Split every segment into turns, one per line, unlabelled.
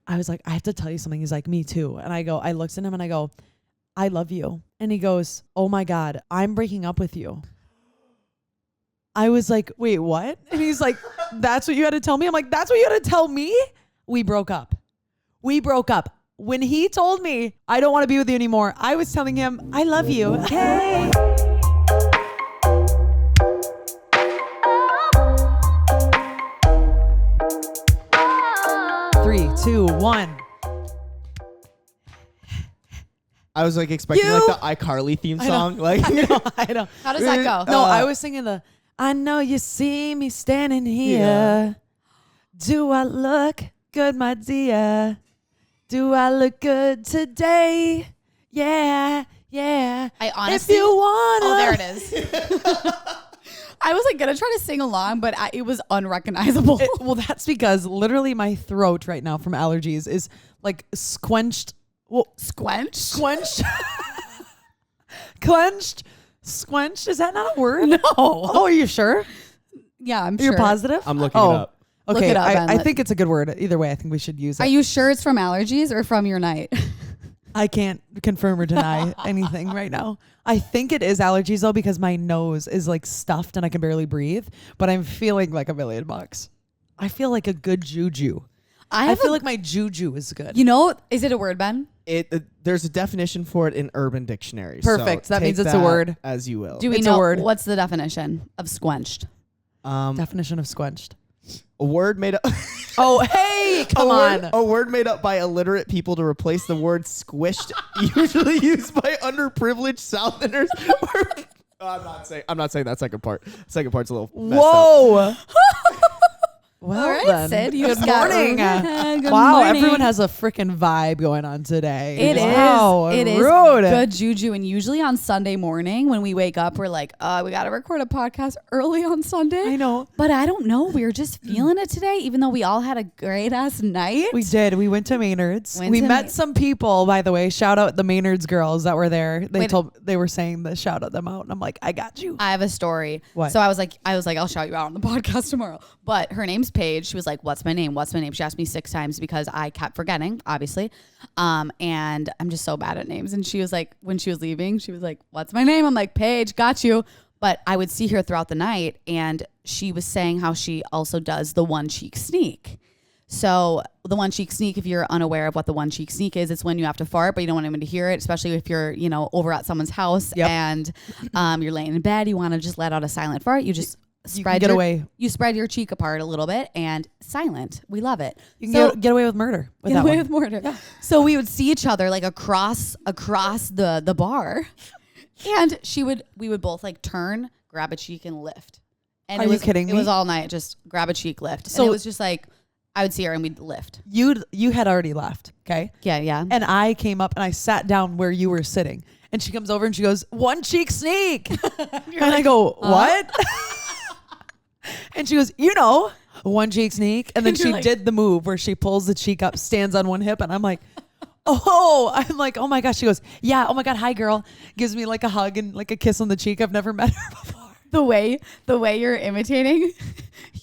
I was like, I have to tell you something. He's like, me too. And I looked at him and I go, I love you. And he goes, oh my God, I'm breaking up with you. I was like, wait, what? And he's like, that's what you had to tell me? I'm like, that's what you had to tell me? We broke up. When he told me, I don't want to be with you anymore, I was telling him, I love you. Hey. 3, 2, 1.
I was like expecting like the iCarly theme song. Like
I know.
How does that go?
No, I was singing I know you see me standing here. Yeah. Do I look good, my dear? Do I look good today? Yeah.
I honestly.
If you wanna.
Oh, there it is. I was like gonna try to sing along, but it was unrecognizable.
Well, that's because literally my throat right now from allergies is like squenched. Well,
squenched?
Squenched? Is that not a word?
No.
Oh, are you sure?
Yeah, I'm
You're
sure.
positive?
I'm looking it up.
Okay,
Look it up,
I think it's a good word. Either way, I think we should use it.
Are you sure it's from allergies or from your night?
I can't confirm or deny anything right now. I think it is allergies though, because my nose is like stuffed and I can barely breathe, but I'm feeling like $1,000,000. I feel like a good juju. I feel like my juju is good.
You know, is it a word, Ben?
There's a definition for it in Urban Dictionary.
Perfect.
So
that means it's
that
a word.
as you will.
Do we
It's
know
a word.
what's the definition of squenched?
Definition of squenched.
A word made up.
Oh, hey, come on.
A word made up by illiterate people to replace the word squished, usually used by underprivileged Southerners. I'm not saying that second part. Second part's a little messed up.
Whoa. Well,
All right,
then.
Sid.
Good morning.
Good
Wow,
morning.
everyone has a freaking vibe going on today.
It is.
Wow,
It is
rude.
good juju. And usually on Sunday morning when we wake up, we're like, we got to record a podcast early on Sunday.
I know.
But I don't know. We were just feeling it today, even though we all had a great ass night.
We did. We went to Maynard's. We met some people, by the way. Shout out the Maynard's girls that were there. They were saying the shout out them out. And I'm like, I got you.
I have a story.
What?
So I was like, I'll shout you out on the podcast tomorrow. But her name's Paige. She was like, what's my name? What's my name? She asked me 6 times because I kept forgetting, obviously. And I'm just so bad at names. And she was like, when she was leaving, she was like, what's my name? I'm like, Paige, got you. But I would see her throughout the night. And she was saying how she also does the one cheek sneak. So the one cheek sneak, if you're unaware of what the one cheek sneak is, it's when you have to fart, but you don't want anyone to hear it, especially if you're, over at someone's house and you're laying in bed. You want to just let out a silent fart. You just You spread your cheek apart a little bit and silent. We love it.
You can get away with murder.
With murder. Yeah. So we would see each other like across the bar, and we would both like turn, grab a cheek, and lift. And
Are you kidding me?
It was all night, just grab a cheek, lift. So it was just like I would see her and we'd lift.
You had already left, okay?
Yeah.
And I came up and I sat down where you were sitting, and she comes over and she goes, "One cheek sneak," and I go, "What?" And she goes, one cheek sneak. And then she did the move where she pulls the cheek up, stands on one hip. And I'm like, oh my gosh. She goes, yeah. Oh my God. Hi, girl. Gives me like a hug and like a kiss on the cheek. I've never met her before.
The way you're imitating,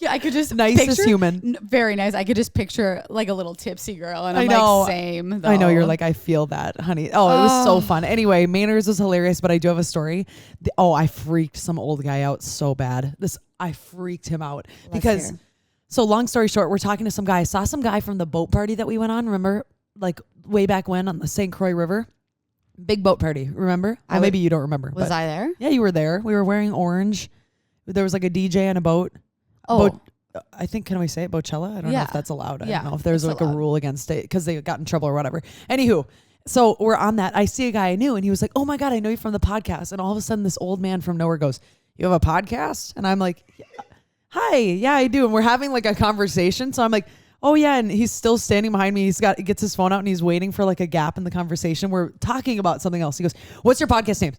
I could just
nicest human.
Very nice. I could just picture like a little tipsy girl, and I'm like, same. Though.
I know you're like, I feel that, honey. Oh, it was so fun. Anyway, Maynard's was hilarious, but I do have a story. I freaked some old guy out so bad. I freaked him out because. So long story short, we're talking to some guy. I saw some guy from the boat party that we went on. Remember, like way back when on the St. Croix River. Big boat party, remember? Maybe you don't remember.
Was I there?
Yeah, you were there. We were wearing orange. There was like a DJ and a boat.
Oh.
I think, can we say it? Boatella? I don't know if that's allowed. I don't know if there's like
allowed.
a rule against it because they got in trouble or whatever. Anywho, so we're on that. I see a guy I knew and he was like, oh my God, I know you from the podcast. And all of a sudden this old man from nowhere goes, you have a podcast? And I'm like, hi, yeah, I do. And we're having like a conversation. So I'm like, oh yeah, and he's still standing behind me. He gets his phone out and he's waiting for like a gap in the conversation. We're talking about something else. He goes, what's your podcast name?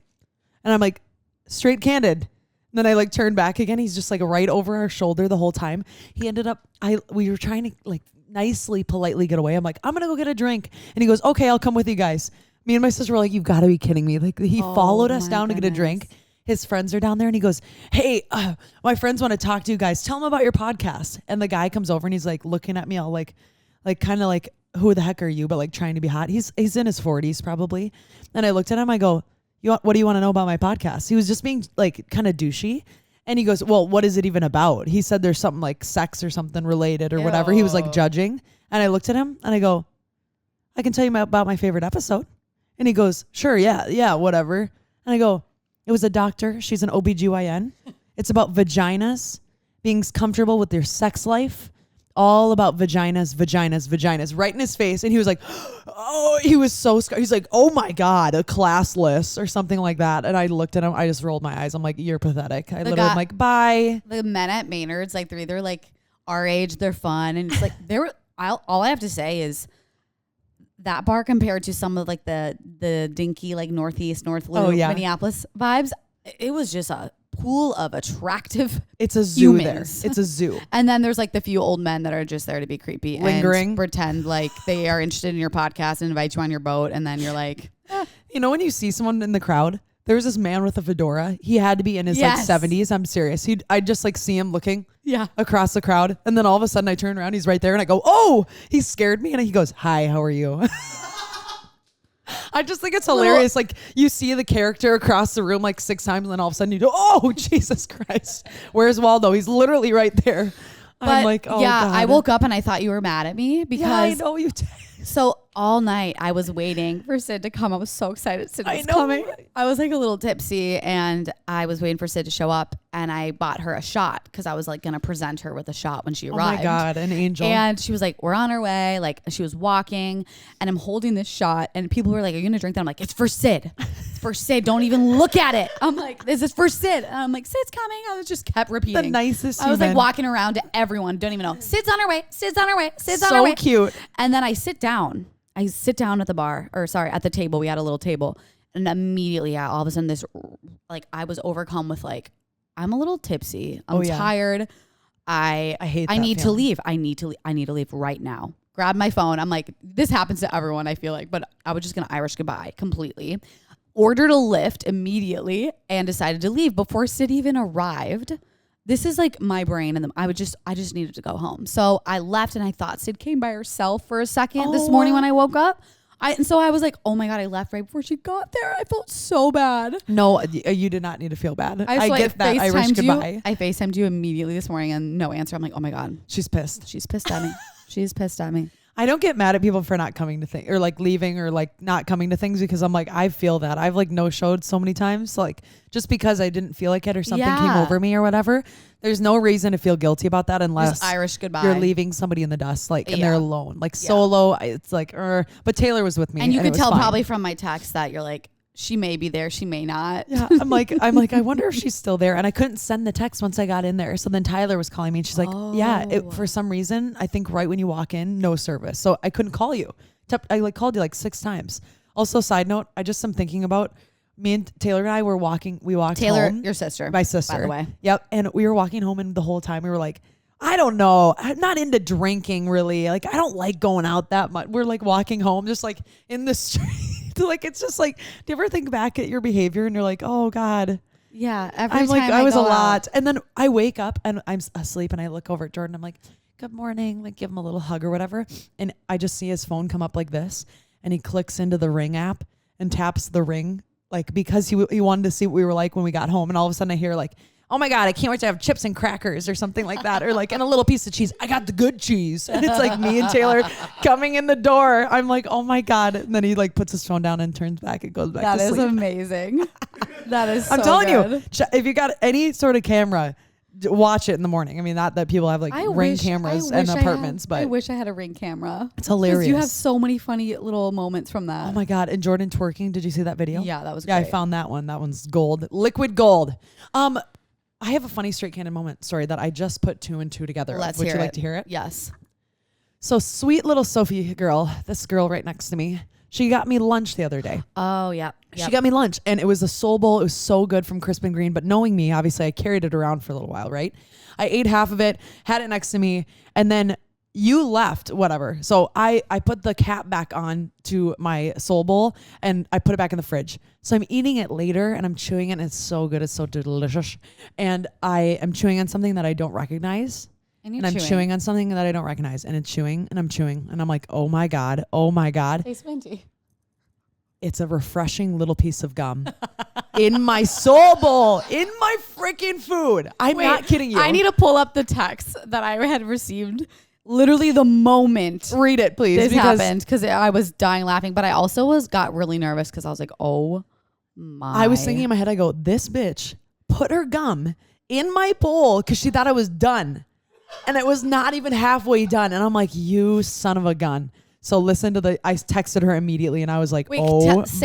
And I'm like, Straight Candid. And then I like turned back again. He's just like right over our shoulder the whole time. He ended up, we were trying to like nicely, politely get away. I'm like, I'm going to go get a drink. And he goes, okay, I'll come with you guys. Me and my sister were like, you've got to be kidding me. Like he followed us down to get a drink. His friends are down there and he goes, hey, my friends want to talk to you guys. Tell them about your podcast. And the guy comes over and he's like looking at me all like kind of like who the heck are you? But like trying to be hot. He's in his 40s probably. And I looked at him. I go, what do you want to know about my podcast? He was just being like kind of douchey. And he goes, well, what is it even about? He said there's something like sex or something related or whatever. He was like judging. And I looked at him and I go, I can tell you about my favorite episode. And he goes, sure, yeah, whatever. And I go, it was a doctor. She's an OBGYN. It's about vaginas, being comfortable with your sex life. All about vaginas, right in his face. And he was like, oh, he was so scared. He's like, oh my God, a class list or something like that. And I looked at him. I just rolled my eyes. I'm like, you're pathetic. I literally am like, bye.
The men at Maynard's, like they're either like our age, they're fun. And it's like, all I have to say is that bar compared to some of like the dinky, like Northeast, North Loop, Minneapolis vibes, it was just a pool of attractive
it's a zoo
humans.
there. It's a zoo.
And then there's like the few old men that are just there to be creepy
lingering
and pretend like they are interested in your podcast and invite you on your boat, and then you're like
you know when you see someone in the crowd, there was this man with a fedora. He had to be in his like 70s. I'm serious. I just like see him looking across the crowd, and then all of a sudden I turn around, he's right there, and I go, oh, he scared me. And he goes, hi, how are you? I just think it's hilarious. Like you see the character across the room like 6 times, and then all of a sudden you go, oh, Jesus Christ. Where's Waldo? He's literally right there.
But
I'm like, oh God.
I woke up and I thought you were mad at me because
I know you did.
So all night I was waiting for Sid to come. I was so excited Sid was coming. I was like a little tipsy and I was waiting for Sid to show up, and I bought her a shot because I was like going to present her with a shot when she arrived.
Oh my God, an angel.
And she was like, we're on our way. Like she was walking and I'm holding this shot and people were like, are you going to drink that? I'm like, it's for Sid. It's for Sid. Don't even look at it. I'm like, this is for Sid. And I'm like, Sid's coming. I was just kept repeating.
The nicest
I was
human.
like walking around to everyone. Don't even know. Sid's on her way. Sid's on her way. Sid's on her way.
So cute.
And then I sit down at the bar, or sorry, at the table. We had a little table, and immediately, all of a sudden, this, like, I was overcome with like, I'm a little tipsy. I'm tired. I hate. I need to leave. I need to leave right now. Grab my phone. I'm like, this happens to everyone, I feel like, but I was just gonna Irish goodbye completely. Ordered a Lyft immediately and decided to leave before Sid even arrived. This is like my brain, and I just needed to go home. So I left, and I thought Sid came by herself for a second this morning when I woke up. And so I was like, oh my God, I left right before she got there. I felt so bad.
No, you did not need to feel bad. I get that Irish goodbye.
I FaceTimed you immediately this morning and no answer. I'm like, oh my God.
She's pissed.
She's pissed at me. She's pissed at me.
I don't get mad at people for not coming to things or like leaving or like not coming to things, because I'm like, I feel that. I've like no showed so many times. So like just because I didn't feel like it or something came over me or whatever, there's no reason to feel guilty about that unless
just Irish goodbye.
You're leaving somebody in the dust, like, and they're alone, like solo. It's like, but Taylor was with me,
and you could tell probably from my text that you're like, she may be there, she may not.
Yeah, I'm like, I wonder if she's still there. And I couldn't send the text once I got in there. So then Tyler was calling me, and she's like, for some reason, I think right when you walk in, no service. So I couldn't call you. I like called you like 6 times. Also, side note, I just am thinking about me and Taylor and I were walking. We walked
Taylor,
home.
your sister,
my sister,
by the way.
Yep. And we were walking home, and the whole time we were like, I don't know. I'm not into drinking really. Like, I don't like going out that much. We're like walking home, just like in the street. Like, it's just like, do you ever think back at your behavior and you're like, oh God.
Yeah.
I'm like, I was a lot. And then I wake up and I'm asleep, and I look over at Jordan. I'm like, good morning. Like, give him a little hug or whatever. And I just see his phone come up like this, and he clicks into the Ring app and taps the Ring, like, because he wanted to see what we were like when we got home. And all of a sudden I hear like, oh my God, I can't wait to have chips and crackers or something like that. Or like, and a little piece of cheese. I got the good cheese. And it's like me and Taylor coming in the door. I'm like, oh my God. And then he like puts his phone down and turns back and goes back to sleep.
That is amazing. That is so
I'm telling
good.
you, if you got any sort of camera, watch it in the morning. I mean, not that people have like Ring cameras in apartments, but
I wish I had a Ring camera.
It's hilarious.
You have so many funny little moments from that.
Oh my God. And Jordan twerking. Did you see that video?
Yeah, that was
great.
great.
I found that one. That one's gold. Liquid gold. I have a funny straight candid moment story that I just put 2 and 2 together. Would you like to hear it?
Yes.
So sweet little Sophie girl, this girl right next to me, she got me lunch the other day.
Oh, yeah.
She got me lunch, and it was a soul bowl. It was so good from Crisp and Green, but knowing me, obviously I carried it around for a little while, right? I ate half of it, had it next to me, and then you left, whatever. So I put the cap back on to my soul bowl, and I put it back in the fridge. So I'm eating it later, and I'm chewing it, and it's so good. It's so delicious. And I am chewing on something that I don't recognize.
And
I'm chewing on something that I don't recognize, and it's chewing, and I'm chewing, and I'm like, oh my God.
Taste minty.
It's a refreshing little piece of gum in my soul bowl, in my freaking food. I'm not kidding you.
I need to pull up the text that I had received literally the moment
read it, please.
this happened, because I was dying laughing, but I also got really nervous because I was like, oh my.
I was thinking in my head, I go, this bitch put her gum in my bowl because she thought I was done. And it was not even halfway done. And I'm like, you son of a gun. So listen to I texted her immediately, and I was like,
say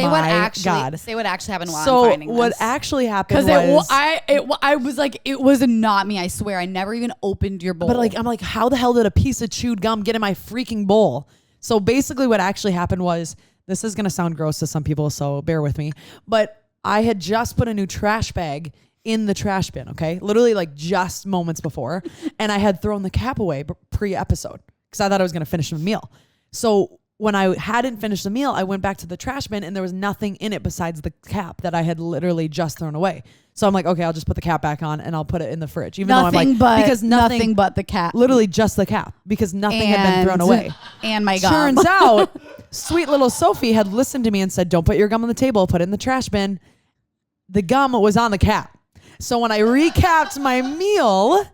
what actually happened while
so
I'm finding this.
what actually happened
was... I was like, it was not me, I swear. I never even opened your bowl.
But I'm like, how the hell did a piece of chewed gum get in my freaking bowl? So basically what actually happened was, this is going to sound gross to some people, so bear with me. But I had just put a new trash bag in the trash bin, okay? Literally like just moments before. And I had thrown the cap away pre-episode because I thought I was going to finish the meal. So when I hadn't finished the meal, I went back to the trash bin and there was nothing in it besides the cap that I had literally just thrown away. So I'm like, okay, I'll just put the cap back on and I'll put it in the fridge. Even though I'm like, because nothing
but the cap.
Literally just the cap, because nothing had been thrown away.
And my gum.
Turns out, sweet little Sophie had listened to me and said, don't put your gum on the table, put it in the trash bin. The gum was on the cap. So when I recapped my meal,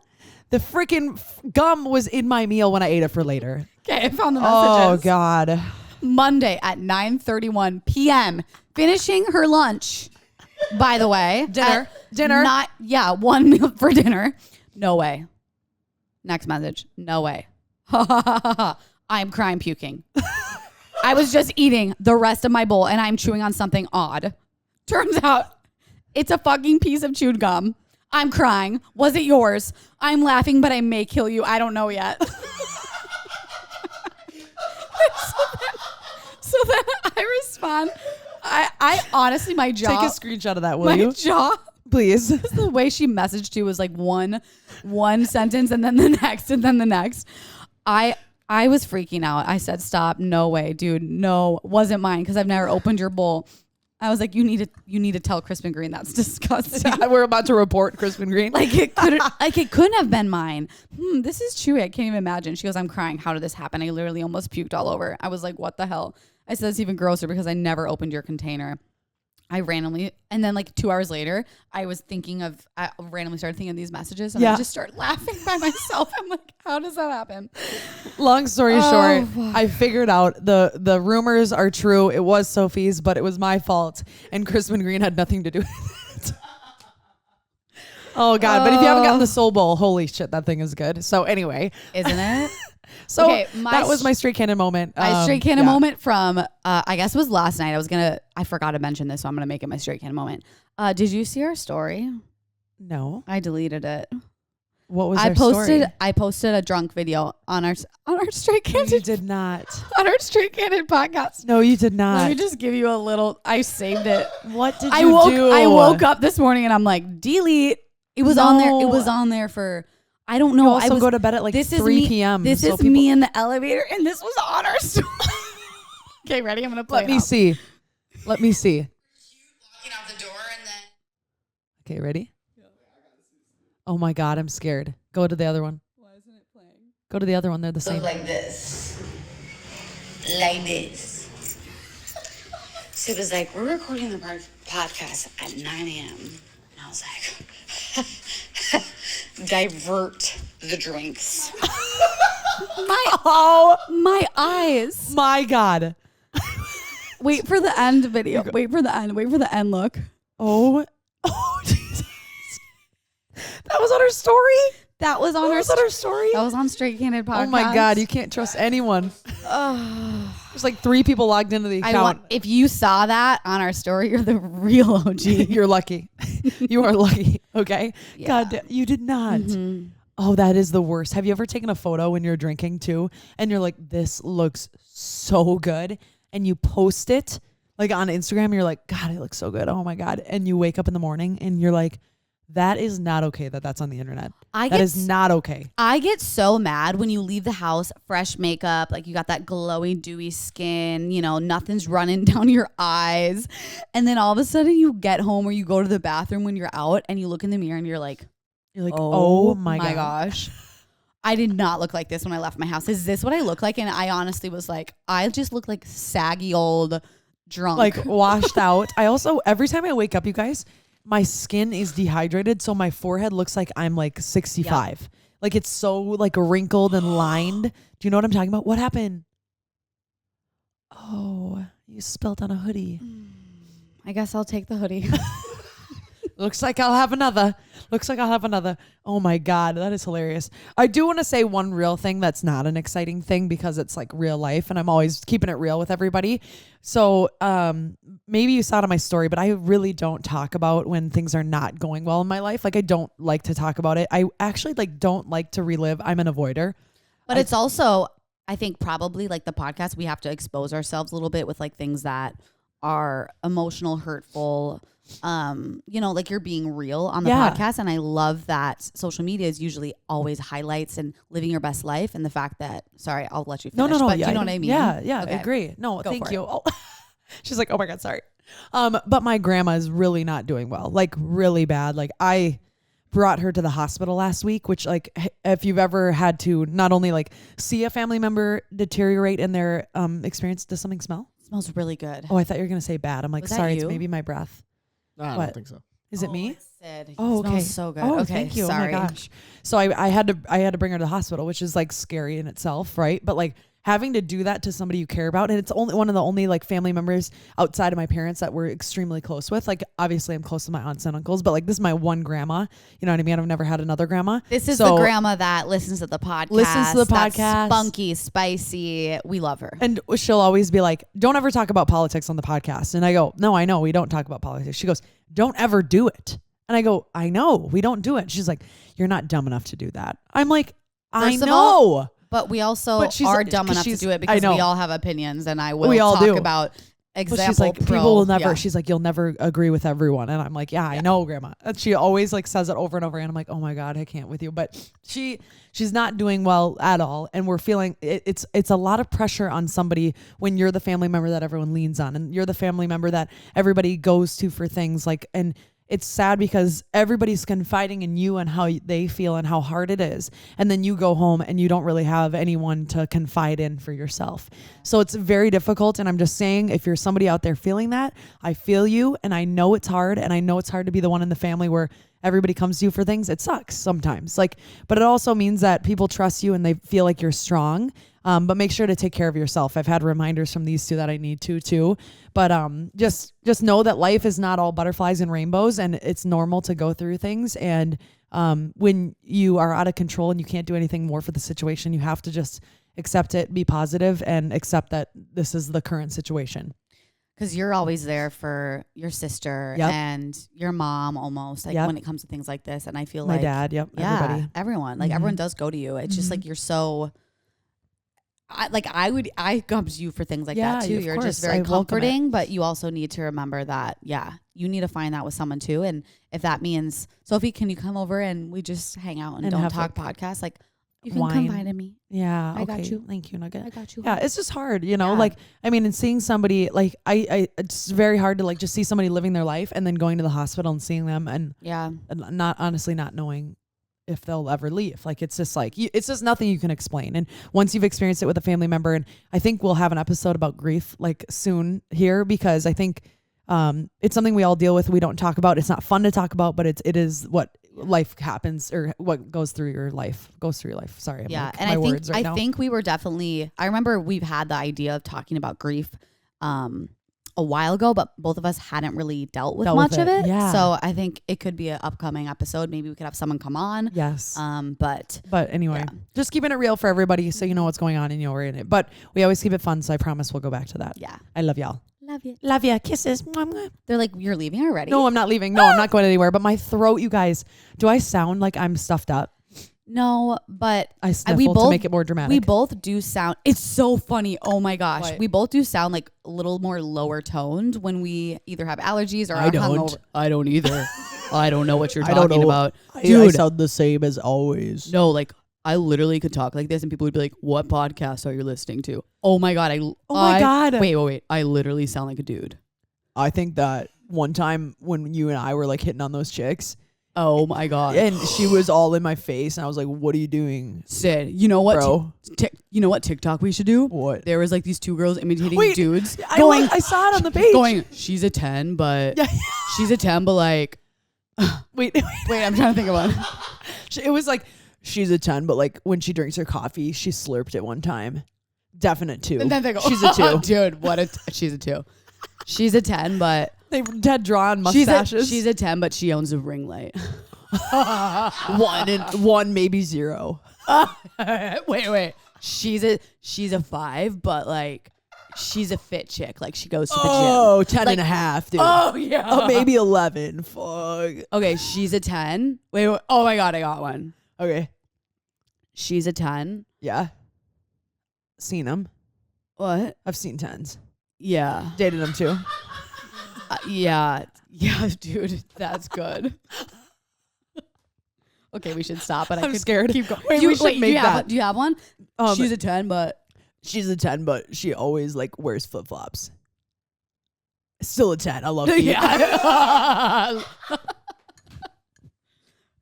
the freaking gum was in my meal when I ate it for later.
Okay, I found the messages.
Oh, God.
Monday at 9:31 p.m. Finishing her lunch, by the way.
Dinner.
1 meal for dinner. No way. Next message. No way. I'm crying puking. I was just eating the rest of my bowl and I'm chewing on something odd. Turns out it's a fucking piece of chewed gum. I'm crying. Was it yours? I'm laughing, but I may kill you. I don't know yet. So then I respond. I honestly, my jaw.
Take a screenshot of that, will you?
My jaw.
Please.
The way she messaged you was like one sentence and then the next and then the next. I was freaking out. I said, stop. No way, dude. No, wasn't mine, because I've never opened your bowl. I was like, you need to tell Crispin Green that's disgusting.
We're about to report Crispin Green.
It couldn't have been mine. This is chewy. I can't even imagine. She goes, I'm crying. How did this happen? I literally almost puked all over. I was like, what the hell? I said, it's even grosser because I never opened your container. I randomly, and then like 2 hours later, I randomly started thinking of these messages, and I just started laughing by myself. I'm like, how does that happen?
Long story short, I figured out the rumors are true. It was Sophie's, but it was my fault, and Crispin Green had nothing to do with it. Oh God! But if you haven't gotten the soul bowl, holy shit, that thing is good. So anyway,
isn't it?
So that was my straight cannon moment.
My straight cannon moment from, I guess it was last night. I forgot to mention this, so I'm going to make it my straight cannon moment. Did you see our story?
No.
I deleted it.
What was our story?
I posted a drunk video on our straight cannon.
You did not.
On our straight cannon podcast.
No, you did not.
Let me just give you a little, I saved it.
What did you do?
I woke up this morning and I'm like, delete. It was on there. It was on there for... I don't know.
You also go to bed at like 3 p.m.
This is me in the elevator, and this was on our story. Okay, ready? I'm going to play
Let me see.
Let me see. Walking out the door and then...
Okay, ready? Yeah. Oh my God, I'm scared. Go to the other one.
Why isn't it playing?
Go to the other one. They're the same.
Like this. Like this. So it was like, we're recording the podcast at 9 a.m. And I was like... divert the drinks.
My eyes.
My God.
Wait for the end video. Wait for the end look.
Oh Jesus. That was on her story?
That was on her story? That was on Straight Candid podcast.
Oh my God, you can't trust anyone. There's like 3 people logged into the account.
If you saw that on our story, you're the real OG.
You're lucky. You are lucky. Okay.
Yeah.
God, you did not.
Mm-hmm.
Oh, that is the worst. Have you ever taken a photo when you're drinking too? And you're like, this looks so good. And you post it like on Instagram. You're like, God, it looks so good. Oh my God. And you wake up in the morning and you're like, that is not okay that's on the internet. That is not okay.
I get so mad when you leave the house, fresh makeup, like you got that glowy, dewy skin, nothing's running down your eyes. And then all of a sudden you get home or you go to the bathroom when you're out and you look in the mirror and you're like, oh my gosh. I did not look like this when I left my house. Is this what I look like? And I honestly was like, I just look like saggy old drunk.
Like washed out. I also, every time I wake up, you guys, my skin is dehydrated. So my forehead looks like I'm like 65. Yep. Like it's so like wrinkled and lined. Do you know what I'm talking about? What happened? Oh, you spilled on a hoodie.
I guess I'll take the hoodie.
Looks like I'll have another. Oh my God, that is hilarious. I do want to say one real thing that's not an exciting thing because it's like real life and I'm always keeping it real with everybody. So maybe you saw it on my story, but I really don't talk about when things are not going well in my life. Like I don't like to talk about it. I actually like don't like to relive. I'm an avoider.
But it's also, I think probably like the podcast, we have to expose ourselves a little bit with like things that are emotional, hurtful, you know, like you're being real on the podcast. And I love that social media is usually always highlights and living your best life. And the fact that, sorry, I'll let you finish.
No.
But
yeah,
you know what I mean?
Yeah,
Okay.
I agree. No,
Go
thank
for
you. Oh. She's like, oh my God, sorry. But my grandma is really not doing well, like really bad. Like I brought her to the hospital last week, which like if you've ever had to not only like see a family member deteriorate in their experience, does something smell?
It smells really good.
Oh, I thought you were going to say bad. I'm like,
Was that
sorry, it's
you?
maybe my breath.
I
What?
don't think so.
Is it me?
Sid.
Oh,
It
okay.
smells so good.
Oh,
okay,
thank you.
Sorry.
Oh my gosh. So I had to bring her to the hospital, which is like scary in itself, right? But like having to do that to somebody you care about, and it's only one of the only like family members outside of my parents that we're extremely close with. Like obviously I'm close to my aunts and uncles, but like this is my one grandma. You know what I mean? I've never had another grandma.
This is the grandma that listens to the podcast.
Listens to the
that's
podcast.
spunky, spicy. We love her.
And she'll always be like, don't ever talk about politics on the podcast. And I go, no, I know we don't talk about politics. She goes, don't ever do it. And I go, I know we don't do it. She's like, you're not dumb enough to do that. I'm like, I
First of
know.
all, but we also
But she's-
are dumb
'cause
enough to
she's-
do it
I
because
know.
we all have opinions, and I will
We all
talk
do.
about
But
example.
she's like,
pro,
people will never,
yeah.
she's like, you'll never agree with everyone. And I'm like, yeah, I know, grandma. And she always like says it over and over. And I'm like, oh my God, I can't with you. But she's not doing well at all. And we're feeling it's a lot of pressure on somebody when you're the family member that everyone leans on. And you're the family member that everybody goes to for things like, and it's sad because everybody's confiding in you and how they feel and how hard it is. And then you go home and you don't really have anyone to confide in for yourself. So it's very difficult. And I'm just saying, if you're somebody out there feeling that, I feel you. And I know it's hard. And I know it's hard to be the one in the family where everybody comes to you for things. It sucks sometimes. Like, but it also means that people trust you and they feel like you're strong. But make sure to take care of yourself. I've had reminders from these two that I need to too. But just know that life is not all butterflies and rainbows, and it's normal to go through things. And when you are out of control and you can't do anything more for the situation, you have to just accept it, be positive, and accept that this is the current situation.
Because you're always there for your sister and your mom almost, like when it comes to things like this. And I feel
my
like
dad, everybody.
everyone, like everyone does go to you. It's just like you're so. I come to you for things like that too. You're just very comforting, but you also need to remember that, you need to find that with someone too. And if that means, Sophie, can you come over and we just hang out and don't talk podcasts? Like, you can confide in me.
Yeah.
I got you.
Thank you, Nugget.
I got you.
Yeah. It's just hard, you know, like, I mean, and seeing somebody like it's very hard to like just see somebody living their life and then going to the hospital and seeing them and not honestly not knowing if they'll ever leave. Like, it's just like, it's just nothing you can explain. And once you've experienced it with a family member, and I think we'll have an episode about grief like soon here, because I think it's something we all deal with. We don't talk about. It's not fun to talk about, but it is what life happens, or what goes through your life. Sorry.
Yeah.
Like,
And
my
I
words
think,
right now.
we were definitely, I remember we've had the idea of talking about grief, a while ago, but both of us hadn't really dealt with much of it.
Yeah.
So I think it could be an upcoming episode. Maybe we could have someone come on.
Yes.
But
Anyway, just keeping it real for everybody so you know what's going on and you're in it. But we always keep it fun, so I promise we'll go back to that.
Yeah.
I love y'all.
Love you.
Love ya. Kisses. Mwah, mwah.
They're like, you're leaving already?
No, I'm not leaving. No, I'm not going anywhere. But my throat, you guys, do I sound like I'm stuffed up?
No, but
I sniffle to make it more dramatic.
We both do sound, it's so funny. Oh my gosh.
What?
We both do sound like a little more lower toned when we either have allergies or are hungover.
I don't either. I don't know what you're talking about.
I sound the same as always.
No, like, I literally could talk like this and people would be like, what podcast are you listening to?
Oh my God.
God.
Wait. I literally sound like a dude.
I think that one time when you and I were like hitting on those chicks,
Oh my God.
And she was all in my face, and I was like, "What are you doing,
Sid, you know what?
bro?"
You know what TikTok we should do?
What?
There was like these 2 girls imitating
Wait,
dudes.
I saw it on the page.
Going, she's a 10, but
Yeah.
she's a 10, but like,
Wait,
wait, I'm trying to think of one.
it was like she's a 10, but like when she drinks her coffee, she slurped it one time. Definite 2.
And then they go,
she's a 2.
Dude, she's a 2. She's a 10, but
They had drawn mustaches.
she's a 10, but she owns a ring light.
1 maybe 0.
wait. She's a 5, but like she's a fit chick. Like she goes to the gym.
Oh, 10
Like-
and a half, dude.
Oh yeah.
Oh, maybe 11. Fuck.
Okay, she's a 10. Wait. Oh my God, I got one.
Okay.
She's a 10.
Yeah. Seen them.
What?
I've seen 10s.
Yeah.
Dated them too.
Yeah, dude, that's good. Okay, we should stop. But I
I'm
could
scared.
Keep going.
Wait, we should make that.
Do you have one? She's a 10, but
She's a 10, but she always like wears flip flops. Still a 10. I love it.
yeah.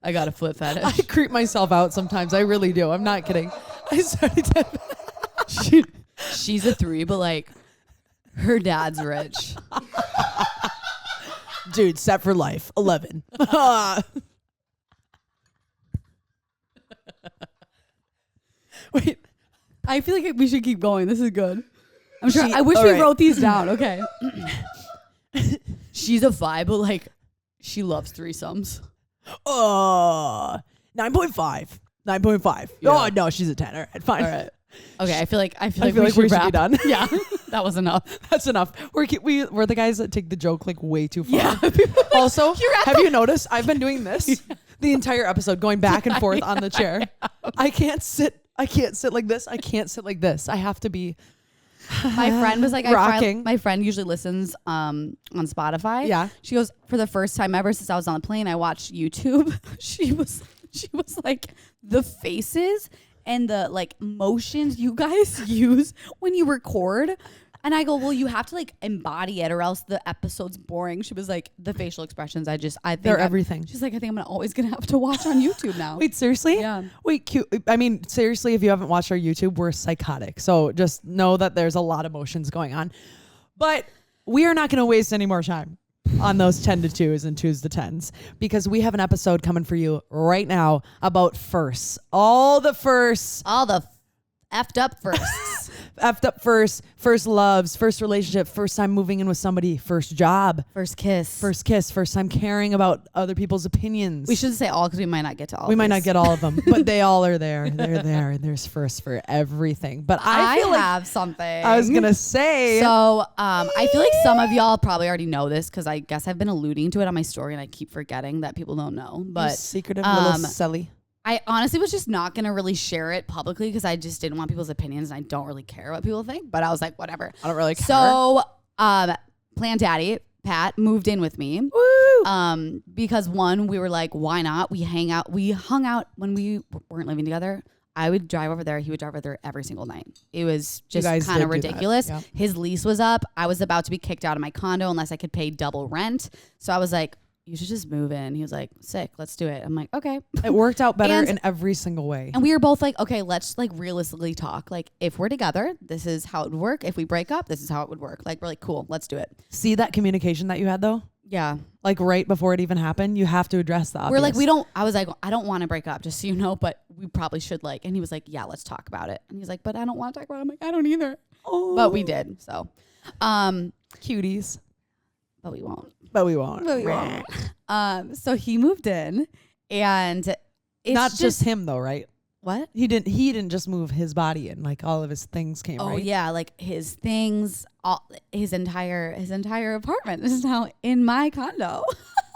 I got a foot fetish.
I creep myself out sometimes. I really do. I'm not kidding. I started to.
She's a 3, but like her dad's rich.
Dude, set for life. 11. Wait.
I feel like we should keep going. This is good. I'm sure.
She-
I wish
all
we
right.
wrote these down. Okay. She's a 5, but like she loves threesomes.
9.5. 9.5.
Yeah.
Oh, no, she's a 10. All right, fine.
All right. Okay. I feel like we
we
should
should
wrap.
be done.
Yeah. That was enough.
That's enough. We're the guys that take the joke like way too far.
Yeah.
Also, have you noticed I've been doing this the entire episode, going back and forth on the chair. I can't sit like this. I can't sit like this. I have to be
My friend was like,
Rocking.
my friend usually listens on Spotify.
Yeah.
She goes, for the first time ever since I was on the plane, I watched YouTube. she was like, the faces and the like motions you guys use when you record. And I go, well, you have to like embody it or else the episode's boring. She was like, the facial expressions, I think
they're everything.
She's like, I think I'm always gonna have to watch on YouTube now.
Wait, seriously?
Yeah.
Wait, cute. I mean, seriously, if you haven't watched our YouTube, we're psychotic. So just know that there's a lot of emotions going on. But we are not going to waste any more time on those 10 to 2s and 2s to 10s because we have an episode coming for you right now about firsts. All the firsts.
All the effed up firsts.
Effed up first loves, first relationship, first time moving in with somebody, first job,
First kiss.
first kiss, first time caring about other people's opinions.
We should say all because we might not get to all.
We
of
might not
these.
get all of them, but they all are there. They're there, and there's first for everything. But I feel like
have something.
I was gonna say.
So I feel like some of y'all probably already know this because I guess I've been alluding to it on my story and I keep forgetting that people don't know.
You
But
secretive little Sally.
I honestly was just not going to really share it publicly because I just didn't want people's opinions and I don't really care what people think. But I was like, whatever.
I don't really care.
So Plan Daddy, Pat, moved in with me.
Woo!
Because one, we were like, why not? We hung out when we weren't living together. I would drive over there. He would drive over there every single night. It was just
guys
kind of
did do that,
ridiculous.
yeah.
His lease was up. I was about to be kicked out of my condo unless I could pay double rent. So I was like, you should just move in. He was like, sick, let's do it. I'm like, okay.
It worked out better
And-
in every single way.
And we were both like, okay, let's like realistically talk. Like if we're together, this is how it would work. If we break up, this is how it would work. Like we're like, cool, let's do it.
See that communication that you had though?
Yeah.
Like right before it even happened, you have to address the obvious.
We're like, I was like, I don't want to break up, just so you know, but we probably should like, and he was like, yeah, let's talk about it. And he's like, but I don't want to talk about it. I'm like, I don't either.
Oh.
But we did. So,
Cuties.
but we won't.
But we won't.
So he moved in and it's
Not just him though, right?
what?
He didn't just move his body in, like all of his things came,
Oh
right?
yeah, like his things, all his entire apartment is now in my condo.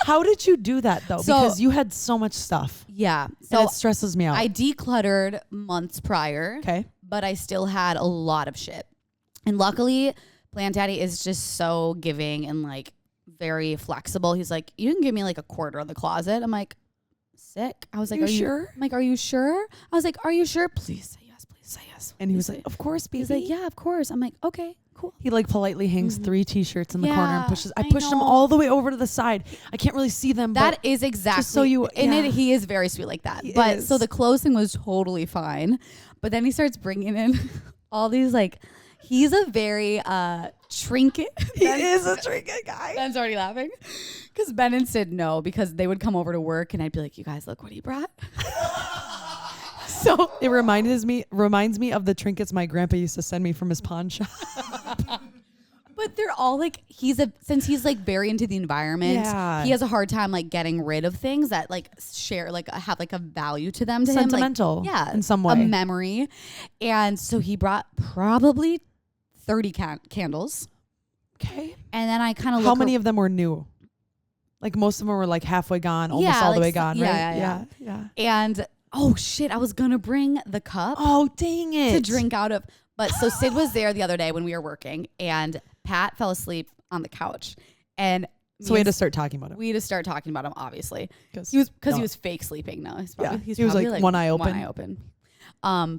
How did you do that though?
So-
Because you had so much stuff.
Yeah.
So
So
it stresses me out.
I decluttered months prior,
Okay.
but I still had a lot of shit. And luckily, Plan Daddy is just so giving and like very flexible. He's like, you can give me like a quarter of the closet. I'm like, sick. I was like,
You
are you
sure?
I'm like, are you sure? I was like, are you sure? Please say yes. Please say yes.
And he
Please
was
say
like, of course, baby.
He's like, yeah, of course. I'm like, okay, cool.
He like politely hangs 3 t-shirts in the corner and
Yeah,
pushes. I
I
pushed them
know.
all the way over to the side. I can't really see them.
That
but
is exactly.
so you-
and
yeah.
he is very sweet like that.
He
But
is.
so the closing was totally fine. But then he starts bringing in all these like, he's a very trinket.
he is a trinket guy.
Ben's already laughing because Ben and Sid know because they would come over to work and I'd be like, you guys, look what he brought. So
It reminds me of the trinkets my grandpa used to send me from his pawn shop.
but they're all like, since he's like very into the environment,
Yeah.
he has a hard time like getting rid of things that like share, like have like a value to them, to
Sentimental,
him. Like, yeah.
in some
A
way.
memory. And so he brought probably 30 candles.
Okay.
And then I kind of
How many of them were new? Like most of them were like halfway gone, almost
Yeah,
all the
like
way gone,
yeah,
right?
yeah.
yeah.
And oh shit, I was going to bring the cup.
Oh, dang it.
To drink out of. But so Sid was there the other day when we were working and Pat fell asleep on the couch. And
So we had to start talking about it.
we had to start talking about him, obviously.
Because
He was fake sleeping. No, he's
Yeah,
he's
he was,
probably
like, one eye open.
One eye open.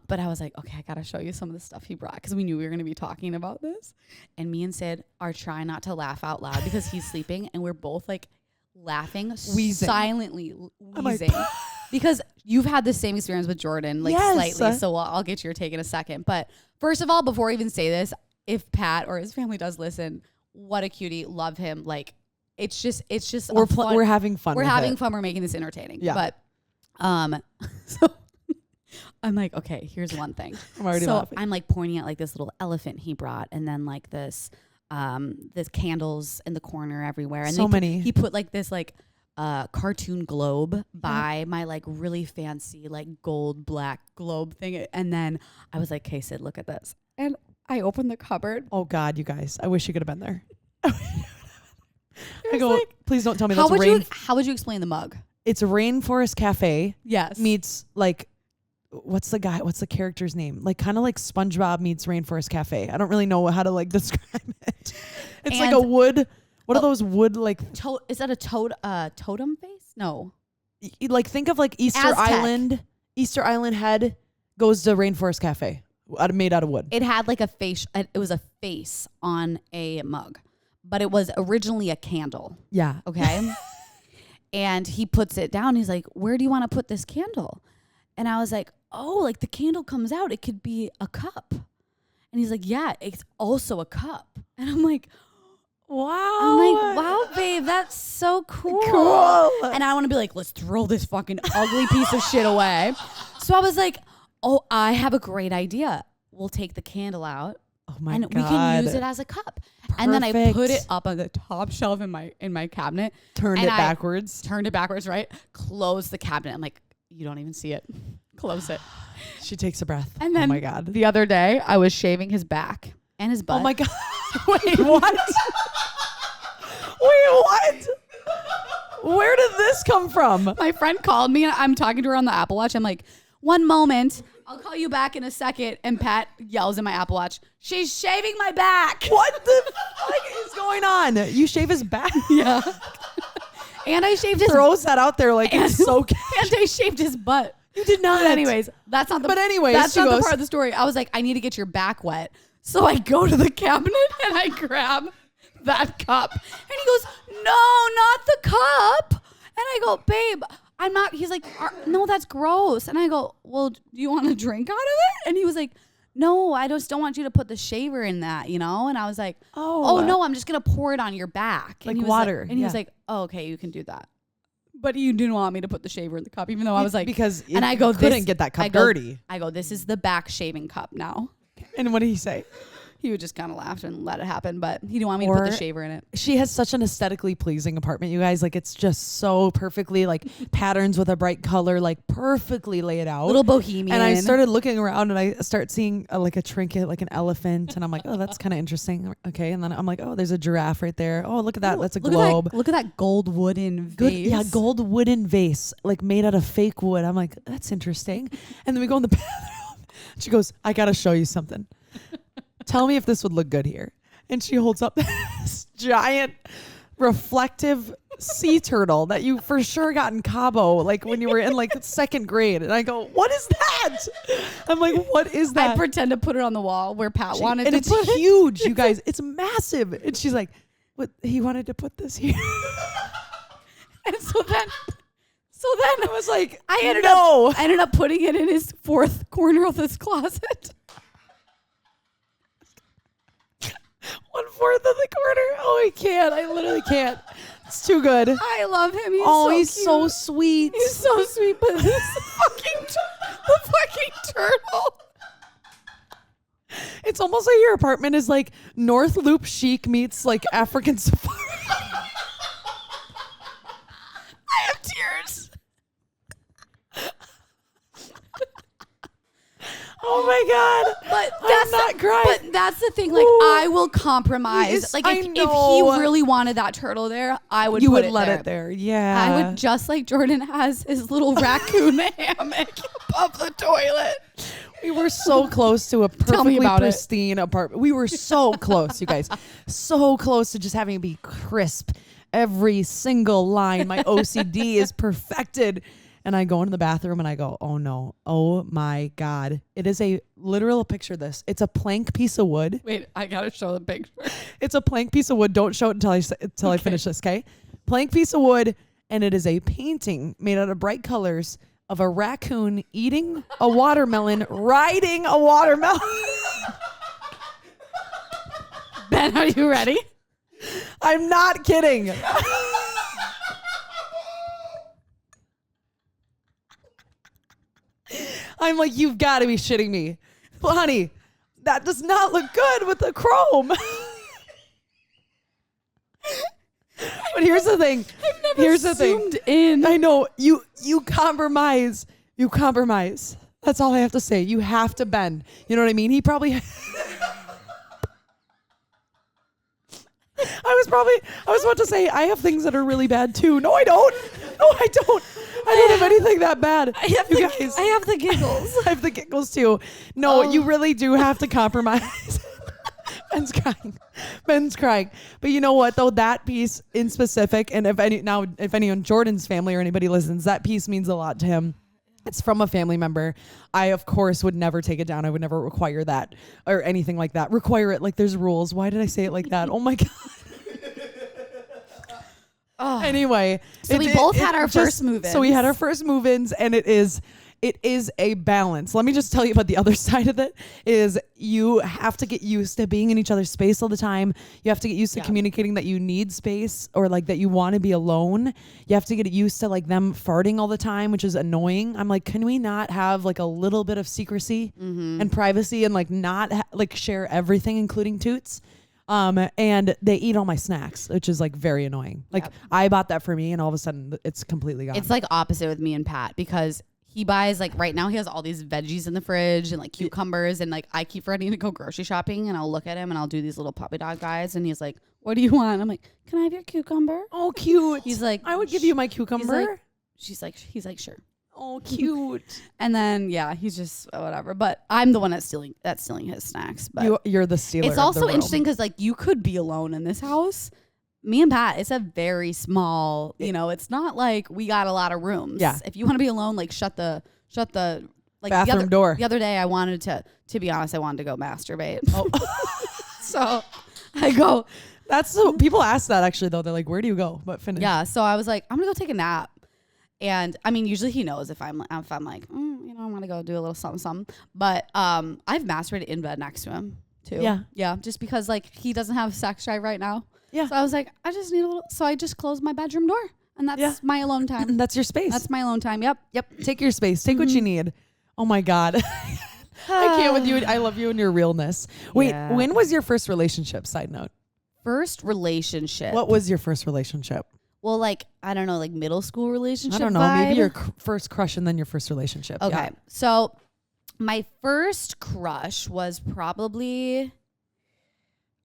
But I was like, okay, I gotta show you some of the stuff he brought because we knew we were gonna be talking about this. And me and Sid are trying not to laugh out loud because he's sleeping, and we're both like laughing
Wheezing.
silently,
I'm like,
wheezing. Because you've had the same experience with Jordan, like
Yes.
slightly. So I'll get your take in a second. But first of all, before I even say this, if Pat or his family does listen, what a cutie, love him. Like it's just
we're
fun,
we're having fun.
we're
with
having
it.
fun. We're making this entertaining.
Yeah.
But so I'm like, okay, here's one thing.
I'm already
so
laughing.
I'm like pointing at like this little elephant he brought, and then like this candles in the corner everywhere, and
So many.
He put like this like cartoon globe by my like really fancy like gold black globe thing, and then I was like, "Hey Sid, look at this," and I opened the cupboard.
Oh God, you guys! I wish you could have been there. I
was
go.
like,
Please don't tell me
How
that's
how would you explain the mug?
It's Rainforest Cafe
Yes,
meets like. What's the character's name? Like kind of like SpongeBob meets Rainforest Cafe. I don't really know how to like describe it. It's like
And-
a wood. What are those wood like?
Is that a totem face? No.
Like think of like Easter
Aztec.
Island. Easter Island head goes to Rainforest Cafe, made out of wood.
It had like a face. It was a face on a mug, but it was originally a candle.
Yeah.
Okay. And he puts it down. He's like, "Where do you want to put this candle?" And I was like, "Oh, like the candle comes out. It could be a cup." And he's like, "Yeah, it's also a cup." And I'm like,
Wow.
I'm like, "Wow, babe, that's so cool."
Cool.
And I want to be like, "Let's throw this fucking ugly piece of shit away." So I was like, "Oh, I have a great idea. We'll take the candle out
Oh my
and
God.
we can use it as a cup." And then I put
Perfect.
it up on the top shelf in my cabinet.
Turned
and
it backwards.
Turned it backwards, right? Closed the cabinet. I'm like, you don't even see it. Close it.
She takes a breath.
And then
oh my God.
the other day, I was shaving his back and his butt.
Oh my God. Wait, what? Wait, what? Where did this come from?
My friend called me and I'm talking to her on the Apple Watch. I'm like, "One moment. I'll call you back in a second." And Pat yells at my Apple Watch, "She's shaving my back."
What the fuck is going on? You shave his back?
Yeah. And I shaved his
Throws that out there like it's so
and I shaved his butt.
You did not.
But anyways, that's not the that's
she
not
goes-
the part of the story. I was like, I need to get your back wet. So I go to the cabinet and I grab that cup. And he goes, "No, not the cup." And I go, "Babe, I'm not." He's like, "No, that's gross." And I go, "Well, do you want to drink out of it?" And he was like, "No, I just don't want you to put the shaver in that, you know?" And I was like, "Oh no, I'm just going to pour it on your back."
Like
and he was
water,
and he was
yeah.
like, "Oh, okay, you can do that." But you didn't want me to put the shaver in the cup, even though I was like,
because
and I go,
couldn't
"This-"
get that cup
I go,
dirty.
I go, "This is the back shaving cup now."
And what did he say?
He would just kind of laugh and let it happen, but he didn't want me to put the
Or-
shaver in it.
She has such an aesthetically pleasing apartment, you guys. Like it's just so perfectly like patterns with a bright color, like perfectly laid out.
Little bohemian.
And I started looking around and I start seeing like a trinket, like an elephant. And I'm like, oh, that's kind of interesting. Okay. And then I'm like, oh, there's a giraffe right there. Oh, look at that. That's a globe.
Look at that gold wooden
Good,
vase.
yeah, gold wooden vase, like made out of fake wood. I'm like, that's interesting. And then we go in the bathroom. She goes, I got to show you something. Tell me if this would look good here. And she holds up this giant reflective sea turtle that you for sure got in Cabo, like when you were in like 2nd grade. And I go, what is that? I'm like, what is that?
I pretend to put it on the wall where Pat wanted
and
to
it's
put it.
huge, you guys. It's massive. And she's like, what? He wanted to put this here.
And so then
I was like,
I ended up putting it in his 4th corner of this closet.
1/4 of the corner. Oh, I can't. I literally can't. It's too good.
I love him.
He's so
cute.
sweet.
He's so sweet, but the fucking turtle.
It's almost like your apartment is like North Loop chic meets like African safari.
I have tears.
Oh my God.
But
I'm not crying.
But that's the thing. Like,
Ooh.
I will compromise.
Yes,
Like,
I
if he
know.
really wanted that turtle there, I would.
You
put
would
it
let
there.
it there. Yeah.
I would, just like Jordan has his little raccoon hammock above the toilet.
We were so close to a
me
perfectly
about it.
pristine apartment. We were so close, you guys. So close to just having it be crisp. Every single line. My OCD is perfected. And I go into the bathroom and I go, oh no. Oh my God. It is a literal picture of this. It's a plank piece of wood.
Wait, I gotta show the picture.
It's a plank piece of wood. Don't show it until I finish this, okay? Plank piece of wood, and it is a painting made out of bright colors of a raccoon eating a watermelon, riding a watermelon.
Ben, are you ready?
I'm not kidding. I'm like, you've got to be shitting me. Well, honey, that does not look good with the chrome. But here's the thing. Here's the thing.
Zoomed in.
I know you compromise. You compromise. That's all I have to say. You have to bend. You know what I mean? He probably I was about to say I have things that are really bad too. No, I don't. No, I don't. I don't have anything that bad.
I have the giggles.
I have the giggles too. No, you really do have to compromise. Ben's crying. But you know what though? That piece in specific, and if anyone, Jordan's family or anybody listens, that piece means a lot to him. It's from a family member. I, of course, would never take it down. I would never require that or anything like that. Require it like there's rules. Why did I say it like that? Oh my God.
Oh.
Anyway.
So we both had our first move-ins.
So we had our first move-ins, and it is a balance. Let me just tell you about the other side of it is you have to get used to being in each other's space all the time. You have to get used to communicating that you need space or like that you want to be alone. You have to get used to like them farting all the time, which is annoying. I'm like, can we not have like a little bit of secrecy and privacy and like not like share everything, including toots? And they eat all my snacks, which is like very annoying. Like I bought that for me and all of a sudden it's completely gone.
It's like opposite with me and Pat because he buys like right now he has all these veggies in the fridge and like cucumbers and like I keep forgetting to go grocery shopping and I'll look at him and I'll do these little puppy dog eyes and he's like, what do you want? I'm like, can I have your cucumber?
Oh, cute.
He's like,
I would give you my cucumber.
He's like, sure.
Oh, cute.
And then he's just whatever. But I'm the one that's stealing his snacks. But
you're the stealer.
it's also interesting because like you could be alone in this house. Me and Pat, it's a very small, it's not like we got a lot of rooms.
Yeah.
If you want to be alone, like shut the like
bathroom door.
The other day I wanted to be honest, I wanted to go masturbate. Oh. So I go.
That's so people ask that actually though. They're like, where do you go? But finish.
Yeah. So I was like, I'm gonna go take a nap. And I mean, usually he knows if I'm like, I want to go do a little something. But I've masturbated in bed next to him too.
Yeah.
Yeah. Just because like he doesn't have sex drive right now.
Yeah.
So I was like, I just need a little. So I just closed my bedroom door, and that's my alone time.
That's your space.
That's my alone time. Yep.
Take your space. Take what you need. Oh my God. I can't with you. I love you and your realness. Wait, when was your first relationship? Side note.
First relationship.
What was your first relationship?
Well, like, I don't know, like middle school relationship.
I don't know.
Vibe.
Maybe your first crush and then your first relationship.
Okay.
Yeah.
So my first crush was probably,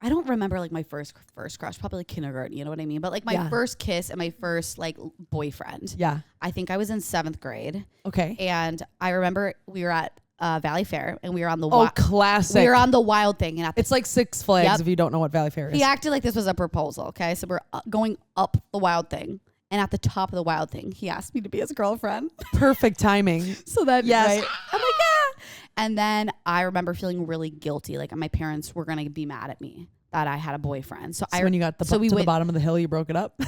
I don't remember like my first crush, probably like kindergarten, you know what I mean? But like my first kiss and my first like boyfriend.
Yeah.
I think I was in 7th grade.
Okay.
And I remember we were at Valley Fair, and we were on the
classic.
we were on the wild thing, and
It's like Six Flags
Yep.
if you don't know what Valley Fair is.
he acted like this was a proposal. Okay, so we're going up the wild thing, and at the top of the wild thing, he asked me to be his girlfriend.
Perfect timing.
So that
Yes.
right? I'm like, yeah. And then I remember feeling really guilty, like my parents were gonna be mad at me that I had a boyfriend. So
When you got to the
went,
bottom of the hill, you broke it up.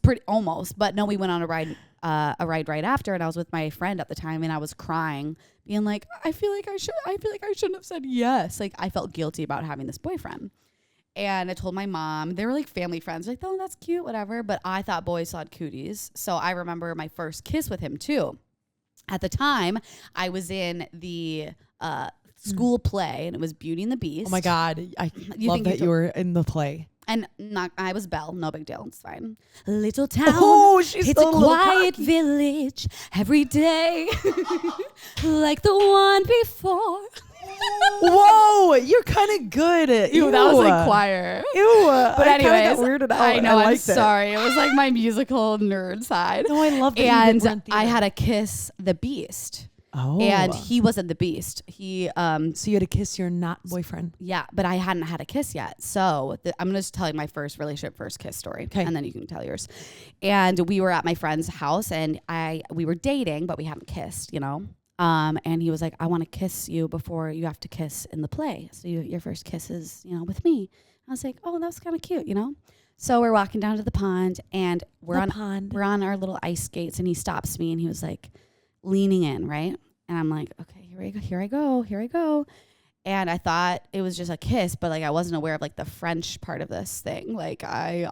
pretty almost, but no, we went on a ride right after, and I was with my friend at the time, and I was crying, being like, I feel like I shouldn't have said yes. Like I felt guilty about having this boyfriend. And I told my mom, they were like family friends, like, oh, that's cute, whatever. But I thought boys had cooties. So I remember my first kiss with him too. At the time, I was in the school play, and it was Beauty and the Beast.
Oh my God. I
You
love
think
that
you
you were in the play.
And I was Belle, no big deal, it's fine. Little town,
Oh, she's
it's
still
a
a little
quiet
cocky.
village every day, like the one before.
Whoa, you're kind of good at
Ew, that was like choir.
Ew.
But
I kinda
anyways,
got weirded out.
I know, I'm
liked it.
sorry. It was like my musical nerd side.
No, I love that you
And
did run
I
theater.
had to kiss the Beast.
Oh.
And he wasn't the Beast. He
So you had to kiss your not boyfriend.
Yeah, but I hadn't had a kiss yet. So I'm going to tell you my first relationship, first kiss story.
Okay.
And then you can tell yours. And we were at my friend's house, and we were dating, but we hadn't kissed, you know. And he was like, I want to kiss you before you have to kiss in the play. So your first kiss is, you know, with me. I was like, oh, that's kind of cute, you know. So we're walking down to the pond, and we're on our little ice skates, and he stops me, and he was like leaning in, right? And I'm like, okay, here I go. And I thought it was just a kiss, but like I wasn't aware of like the French part of this thing. Like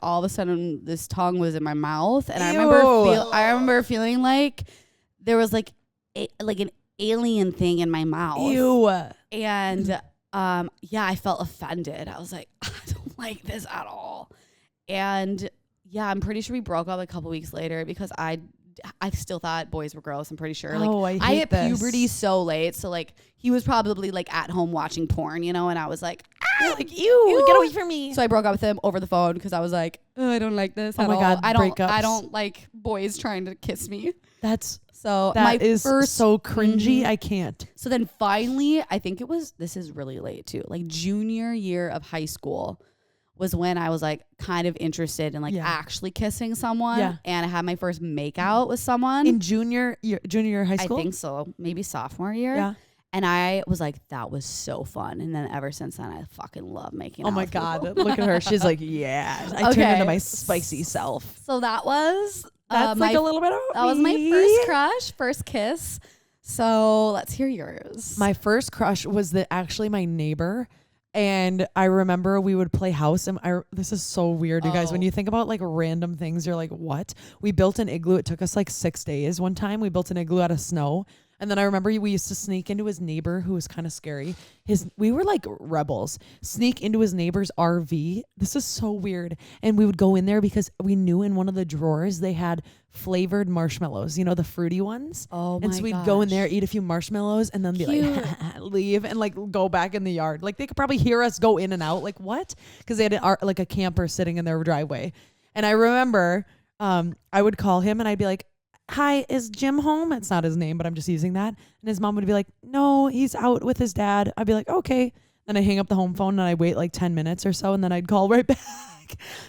all of a sudden this tongue was in my mouth, and I remember feeling like there was like an alien thing in my mouth.
Ew.
And yeah, I felt offended. I was like, I don't like this at all. And yeah, I'm pretty sure we broke up a couple weeks later because I still thought boys were gross. I'm pretty sure. Like
I hate
hit
this.
puberty so late, so like he was probably like at home watching porn, you know, and I was like,
Like, ew, get away from me.
So I broke up with him over the phone because I was like, I don't like this.
Oh
at
my
all.
God,
I
breakups.
don't like boys trying to kiss me.
That
So my
is
first
so cringy.
Mhm.
I can't.
So then finally, I think this is really late too, like junior year of high school was when I was like kind of interested in like actually kissing someone.
Yeah.
And I had my first makeout with someone.
In junior year high school?
I think so. Maybe sophomore year.
Yeah.
And I was like, that was so fun. And then ever since then, I fucking love making out.
Oh my
with
God.
people.
Look at her. She's like, yeah. I turned
Okay.
into my spicy self.
So that was
That's like a little bit of
that was my
me.
first crush, first kiss. So let's hear yours.
My first crush was actually my neighbor. And I remember we would play house, and this is so weird, you guys. When you think about like random things, you're like, what? We built an igloo. It took us like 6 days. One time we built an igloo out of snow. And then I remember we used to sneak into his neighbor, who was kind of scary. We were like rebels. Sneak into his neighbor's RV. This is so weird. And we would go in there because we knew in one of the drawers they had flavored marshmallows. You know, the fruity ones.
Oh my
And so we'd go in there, eat a few marshmallows, and then be like, leave and like go back in the yard. Like they could probably hear us go in and out. Like what? Because they had like a camper sitting in their driveway. And I remember I would call him and I'd be like, hi, is Jim home? It's not his name, but I'm just using that. And his mom would be like, no, he's out with his dad. I'd be like, okay. Then I hang up the home phone and I wait like 10 minutes or so. And then I'd call right back.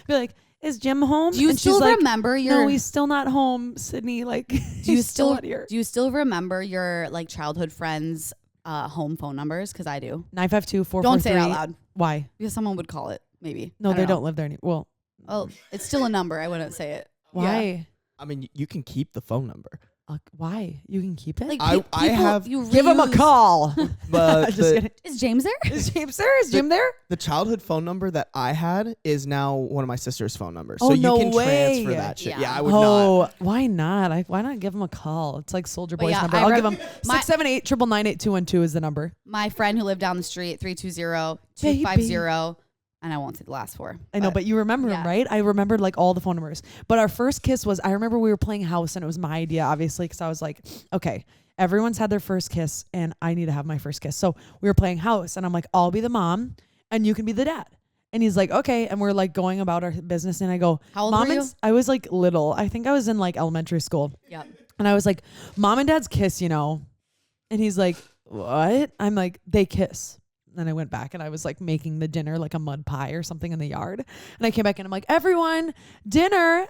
Be like, is Jim home?
Do you
and
still
she's like,
remember your?
no, he's still not home, Sydney. Like,
do you
he's
still
not here.
do you still remember your like childhood friends' home phone numbers? Because I do.
952-443.
Don't say it out loud
Why?
because someone would call it. Maybe.
No,
I
they
know.
don't live there anymore. Well,
Oh, it's still a number. I wouldn't say it.
why?
I mean, you can keep the phone number.
Why? You can keep it?
Like
I
people,
have-
you
give him a
reuse-
call.
But
Just
the,
kidding.
Is James there?
Is James there? Is Jim there?
the childhood phone number that I had is now one of my sister's phone numbers.
Oh,
so you
no
can
way.
transfer that shit.
Yeah.
Yeah, I would not.
Oh, why not? Why not give him a call? It's like Soldier
But
Boy's
yeah,
number.
I
I'll
rem-
give him
my-
678-999-8212 is the number.
My friend who lived down the street, 320-250, and I won't say the last four.
I know, but you remember him,
Yeah.
right? I remembered like all the phone numbers. But our first kiss was, I remember we were playing house and it was my idea, obviously, because I was like, okay, everyone's had their first kiss and I need to have my first kiss. So we were playing house and I'm like, I'll be the mom and you can be the dad. And he's like, okay. And we're like going about our business. And I go,
How old
Mom
were you?
I was like little. I think I was in like elementary school.
Yep.
And I was like, Mom and Dad's kiss, you know? And he's like, what? I'm like, they kiss. Then I went back and I was like making the dinner like a mud pie or something in the yard. And I came back and I'm like, everyone, dinner.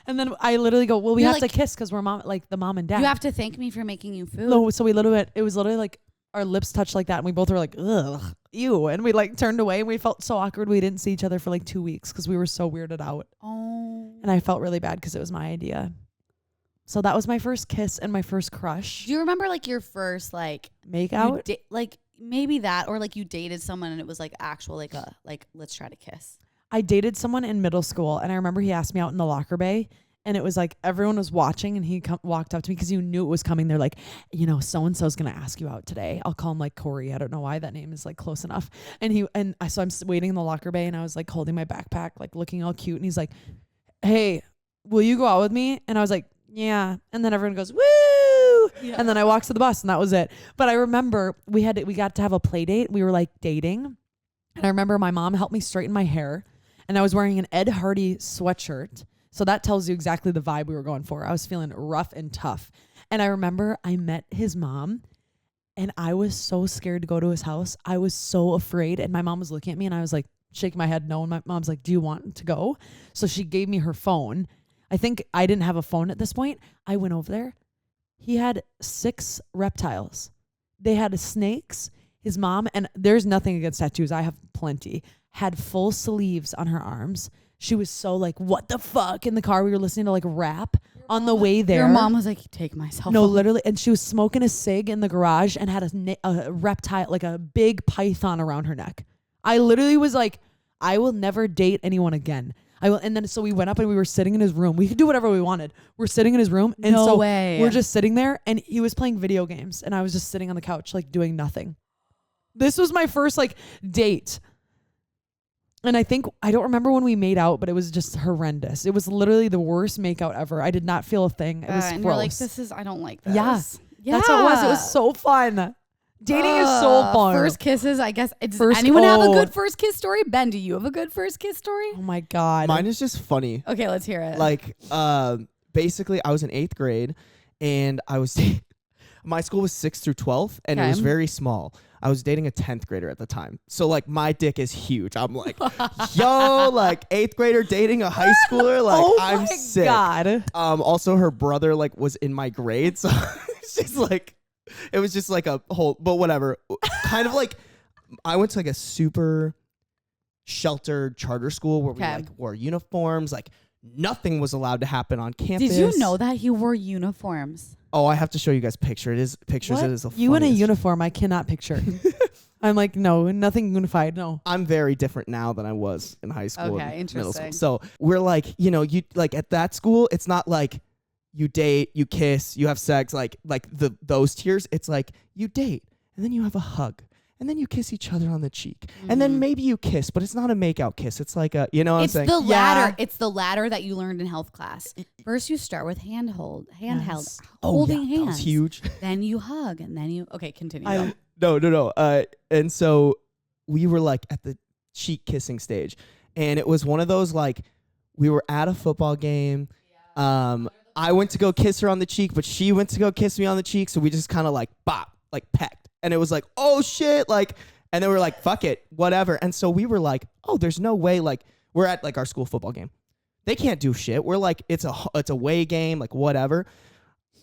And then I literally go, well, we
You're
have
like,
to kiss because we're the mom and dad.
You have to thank me for making you food.
No, so we literally went, it was literally like our lips touched like that. And we both were like, ugh, ew. And we like turned away and we felt so awkward. We didn't see each other for like 2 weeks because we were so weirded out.
Oh.
And I felt really bad because it was my idea. So that was my first kiss and my first crush.
Do you remember like your first like
Make out?
like maybe that, or like you dated someone and it was like actual like a like let's try to kiss.
I dated someone in middle school and I remember he asked me out in the locker bay and it was like everyone was watching and he walked up to me because you knew it was coming. They're like, you know, so-and-so's going to ask you out today. I'll call him like Corey. I don't know why that name is like close enough. So I'm waiting in the locker bay and I was like holding my backpack, like looking all cute. And he's like, hey, will you go out with me? And I was like, yeah. And then everyone goes, woo. Yeah. And then I walked to the bus and that was it. But I remember we got to have a play date. We were like dating. And I remember my mom helped me straighten my hair. And I was wearing an Ed Hardy sweatshirt. So that tells you exactly the vibe we were going for. I was feeling rough and tough. And I remember I met his mom and I was so scared to go to his house. I was so afraid. And my mom was looking at me and I was like shaking my head no. And my mom's like, do you want to go? So she gave me her phone. I think I didn't have a phone at this point. I went over there. He had 6 reptiles. They had snakes. His mom, and there's nothing against tattoos. I have plenty. Had full sleeves on her arms. She was so like, what the fuck? In the car, we were listening to like rap on the way there.
Your mom was like, take myself.
No,
off.
literally. And she was smoking a cig in the garage and had a reptile, like a big python around her neck. I literally was like, I will never date anyone again. I will. And then so we went up and we were sitting in his room. We could do whatever we wanted. We're sitting in his room. And
No
so
way.
we're just sitting there and he was playing video games and I was just sitting on the couch, like doing nothing. This was my first like date. And I don't remember when we made out, but it was just horrendous. It was literally the worst makeout ever. I did not feel a thing. It was
and
gross.
you're like, I don't like this.
Yeah.
Yeah.
That's what it was. It was so fun. Dating is so fun.
First kisses, I guess. Does
First-
anyone have a
oh.
good first kiss story? Ben, do you have a good first kiss story?
Oh my God.
Mine is just funny.
Okay, let's hear it.
Like, basically, I was in 8th grade, and I was my school was 6th through 12th, and it was
Okay.
very small. I was dating a 10th grader at the time, so like my dick is huge. I'm like, yo, like 8th grader dating a high schooler, like
oh
I'm
my
sick.
God.
Also, her brother like was in my grade, so she's like, it was just like a whole, but whatever. Kind of like, I went to like a super sheltered charter school where we
Okay.
like wore uniforms, like nothing was allowed to happen on campus.
Did you know that you wore uniforms?
Oh, I have to show you guys pictures. It is pictures.
What?
It is the
You in a
funniest.
uniform, I cannot picture. I'm like, no, nothing unified. No.
I'm very different now than I was in high school.
Okay,
and middle
interesting.
school. So we're like, you know, you like at that school, it's not like you date, you kiss, you have sex, like those tiers. It's like you date and then you have a hug. And then you kiss each other on the cheek. And then maybe you kiss, but it's not a makeout kiss. It's like a, you know what
It's
I'm saying?
the ladder. It's the ladder that you learned in health class. First, you start with handheld,
Yes.
holding
That
hands.
was huge.
Then you hug, and then you. Okay, continue.
No. And so we were like at the cheek kissing stage. And it was one of those like, we were at a football game. I went to go kiss her on the cheek, but she went to go kiss me on the cheek. So we just kind of like bop, like pecked. And it was like, oh shit, like, and then we were like, fuck it, whatever. And so we were like, oh, there's no way, like, we're at like our school football game. They can't do shit. We're like, it's a away game, like whatever.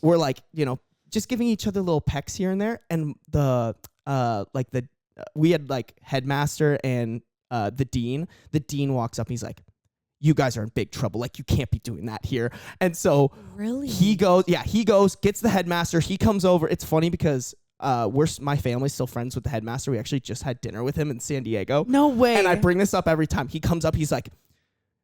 We're like, you know, just giving each other little pecks here and there. And we had like headmaster and the dean. The dean walks up and he's like, you guys are in big trouble. Like, you can't be doing that here. And so
Really?
he goes, gets the headmaster. He comes over. It's funny because my family's still friends with the headmaster. We actually just had dinner with him in San Diego.
No way.
And I bring this up every time. He comes up, he's like,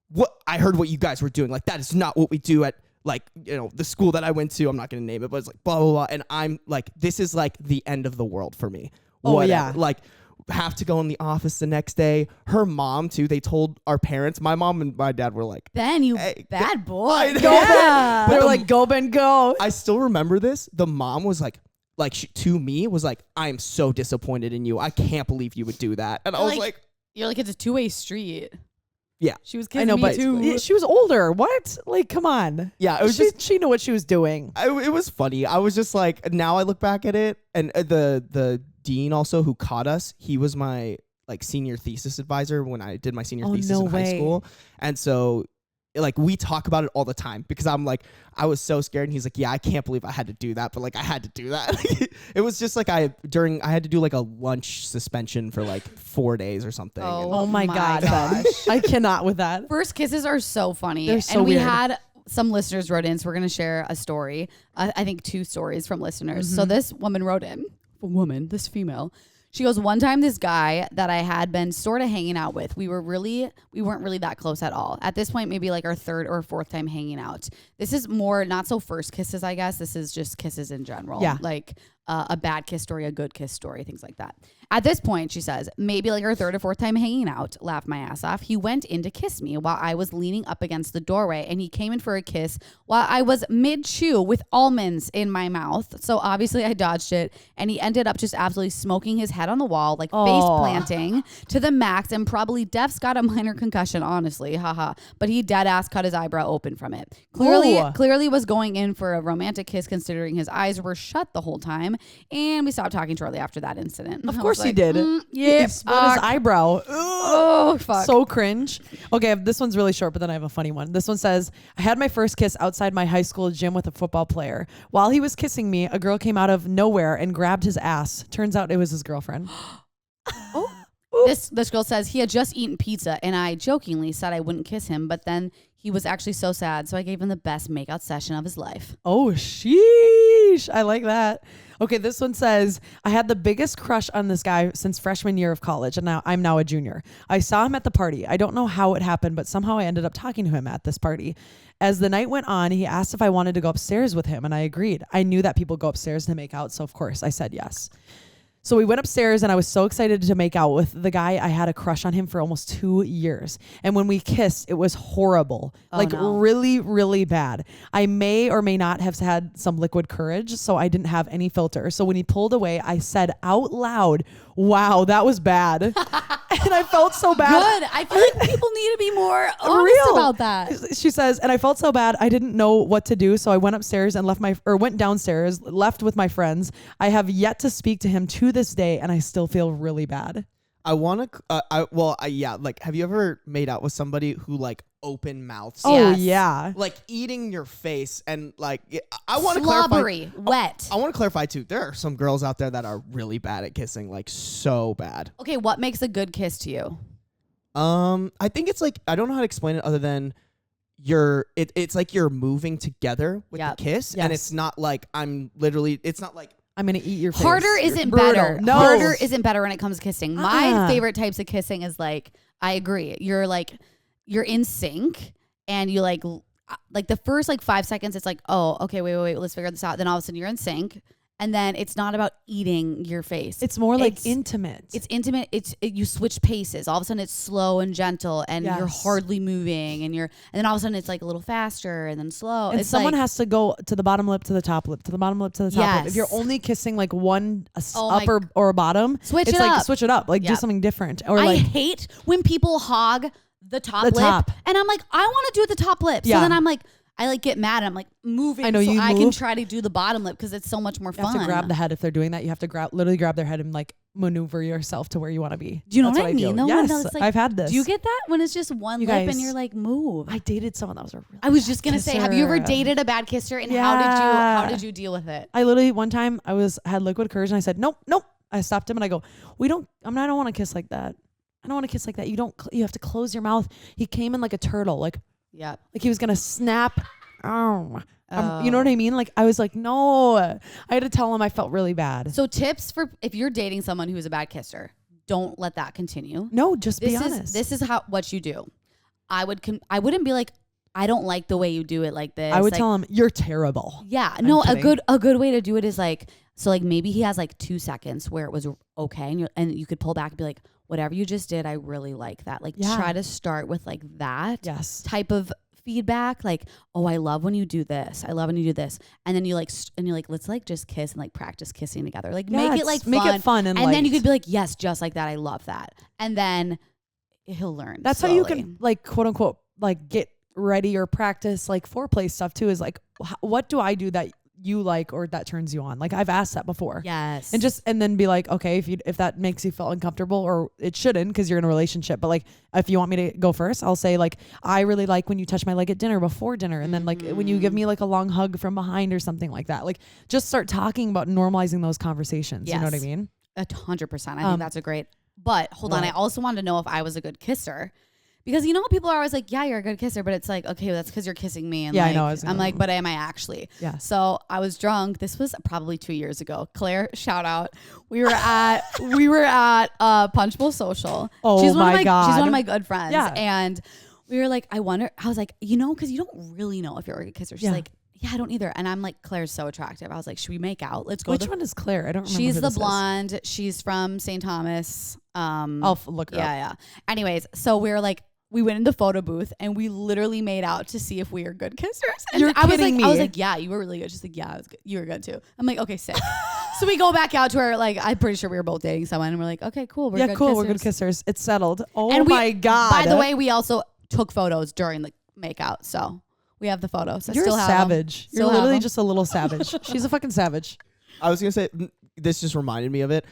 what? I heard what you guys were doing. Like, that is not what we do at, like, you know, the school that I went to. I'm not going to name it, but it's like, blah, blah, blah. And I'm like, this is like the end of the world for me.
Oh,
Whatever.
yeah.
Like, have to go in the office the next day. Her mom, too, they told our parents. My mom and my dad were like,
Ben, you
Hey,
bad boy.
I know.
Yeah.
But
They're
the-
like, go, Ben, go.
I still remember this. The mom was like she, to me, was like, I am so disappointed in you. I can't believe you would do that. And I was like,
You're like, it's a two-way street.
Yeah.
She was
I
kissing
know,
me
but
too.
she was older. What? Like, come on.
Yeah, it was
She knew what she was doing.
it was funny. I was just like, now I look back at it, and the dean also who caught us, he was my like senior thesis advisor when I did my senior thesis
no
in high
way.
school, and so like we talk about it all the time because I'm like, I was so scared, and he's like, yeah, I can't believe I had to do that, but like I had to do that. It was just like I had to do like a lunch suspension for like 4 days or something.
Oh my God.
gosh.
I cannot with that.
First kisses are so funny.
They're so
and we
weird.
had some listeners wrote in, so we're going to share a story. I think 2 stories from listeners. So this woman wrote in, this female. She goes, one time this guy that I had been sort of hanging out with, we weren't really that close at all. At this point, maybe like our 3rd or 4th time hanging out. This is more, not so first kisses, I guess. This is just kisses in general.
Yeah.
Like a bad kiss story, a good kiss story, things like that. At this point, she says, maybe like our 3rd or 4th time hanging out, laughed my ass off. He went in to kiss me while I was leaning up against the doorway, and he came in for a kiss while I was mid-chew with almonds in my mouth. So obviously I dodged it, and he ended up just absolutely smoking his head on the wall, like face planting to the max, and probably Def's got a minor concussion, honestly, haha. But he dead ass cut his eyebrow open from it. Clearly was going in for a romantic kiss, considering his eyes were shut the whole time. And we stopped talking shortly after that incident.
Of course he did.
Yeah,
He split his eyebrow.
Oh, fuck.
So cringe. Okay, this one's really short, but then I have a funny one. This one says, I had my first kiss outside my high school gym with a football player. While he was kissing me, a girl came out of nowhere and grabbed his ass. Turns out it was his girlfriend.
This girl says he had just eaten pizza, and I jokingly said I wouldn't kiss him, but then he was actually so sad, so I gave him the best makeout session of his life.
Oh, sheesh. I like that. Okay, this one says, I had the biggest crush on this guy since freshman year of college, and I'm now a junior. I saw him at the party. I don't know how it happened, but somehow I ended up talking to him at this party. As the night went on, he asked if I wanted to go upstairs with him, and I agreed. I knew that people go upstairs to make out, so of course I said yes. So we went upstairs, and I was so excited to make out with the guy. I had a crush on him for almost 2 years. And when we kissed, it was horrible. Really, really bad. I may or may not have had some liquid courage, so I didn't have any filter. So when he pulled away, I said out loud, wow, that was bad. And I felt so bad.
Good. I feel like people need to be more honest about that.
She says, and I felt so bad. I didn't know what to do. So I went upstairs and went downstairs, left with my friends. I have yet to speak to him to this day, and I still feel really bad.
I want to, yeah, like, have you ever made out with somebody who like open mouths?
Oh,
Yes.
yeah.
Like eating your face, and like, I want to
Slobbery,
clarify.
wet.
I want to clarify too. There are some girls out there that are really bad at kissing, like so bad.
Okay, what makes a good kiss to you?
I think it's like, I don't know how to explain it other than it's like you're moving together with
Yep.
the kiss,
Yes.
and it's not like I'm
going to eat your face.
Harder isn't
Brutal.
better.
No.
Harder isn't better when it comes to kissing. My
Uh-uh.
favorite types of kissing is like, I agree. You're in sync, and you like the first like 5 seconds, it's like, oh, okay, wait, let's figure this out. Then all of a sudden you're in sync. And then it's not about eating your face.
It's more like intimate.
It's intimate. You switch paces. All of a sudden it's slow and gentle, and you're
Yes.
hardly moving, and then all of a sudden it's like a little faster and then slow.
And
it's
someone
like,
has to go to the bottom lip, to the top lip, to the bottom lip, to the top lip. If you're
Yes.
only kissing like one
Oh my-
upper or a bottom,
Switch
it's
it
like
up.
switch it up. Like do
Yep.
something different. Or
I
like
hate when people hog the top
The
lip,
top.
and I'm like, I want to do the top lip. So
Yeah.
then I'm like, I like get mad. And I'm like moving.
I know,
so
you
I can
move.
try to do the bottom lip because it's so much more
you have
fun.
to grab the head if they're doing that. You have to literally grab their head and like maneuver yourself to where you want to be.
Do you know
That's
what I mean?
do.
Though,
Yes,
when it's like,
I've had this.
Do you get that when it's just one
You
lip
guys,
and you're like, move?
I dated someone that was a really
I was just gonna say, have you ever
kisser.
dated a bad kisser, and
Yeah.
how did you deal with it?
I literally one time had liquid courage and I said nope. I stopped him and I go, I don't want to kiss like that. I don't want to kiss like that. You have to close your mouth. He came in like a turtle, like
Yeah.
he was gonna snap. You know what I mean? Like I was like, no. I had to tell him I felt really bad.
So tips for if you're dating someone who is a bad kisser, don't let that continue.
No, just be
This
honest.
is what you do. I wouldn't be like, I don't like the way you do it like this.
I would
like,
tell him you're terrible.
Yeah, no, a
kidding.
good way to do it is like, so like maybe he has like 2 seconds where it was okay, and you could pull back and be like, whatever you just did, I really like that. Like
Yeah.
try to start with like that
Yes.
type of feedback, like, oh, I love when you do this. I love when you do this. And then you like, let's like just kiss and like practice kissing together. Like
Yeah,
make it like
make it fun and
then you
light.
could be like, yes, just like that. I love that. And then he'll learn.
That's
slowly.
how you can like quote unquote like get ready or practice like foreplay stuff too. Is like what do I do that you like or that turns you on? Like I've asked that before.
Yes.
And then be like, okay, if that makes you feel uncomfortable, or it shouldn't because you're in a relationship, but like if you want me to go first, I'll say like I really like when you touch my leg at dinner before dinner, and then like when you give me like a long hug from behind or something like that. Like just start talking about normalizing those conversations.
Yes.
You know what I mean?
100%. I think that's a great. But hold on, I
what?
also wanted to know if I was a good kisser. Because you know people are always like, yeah, you're a good kisser, but it's like, okay, well, that's because you're kissing me, and
Yeah, I
like,
know, I was
I'm
gonna-
like, but am I actually?
Yeah.
So I was drunk. This was probably 2 years ago. Claire, shout out. We were at Punch Bowl Social.
Oh
she's one of
my God.
She's one of my good friends.
Yeah.
And we were like, I was like, because you don't really know if you're a good kisser. She's
Yeah.
like, yeah, I don't either. And I'm like, Claire's so attractive. I was like, should we make out? Let's go.
Which one is Claire? I don't remember.
She's
who
the
this is.
blonde. She's from St. Thomas.
I'll look her up.
Yeah. Anyways, so we were like, we went in the photo booth and we literally made out to see if we were good kissers. And
You're
I was
kidding
like, I was
me.
like, yeah, you were really good. She's like, yeah, I was good. You were good too. I'm like, okay, sick. So we go back out to her. Like, I'm pretty sure we were both dating someone, and we're like, okay, cool. We're good
cool.
kissers.
We're good kissers. It's settled. Oh
And we,
my God.
By the way, we also took photos during the makeout, so we have the photos. I
You're
still
a
have 'em.
savage.
Still
You're
have
literally
'em.
just a little savage. She's a fucking savage.
I was gonna say this just reminded me of it.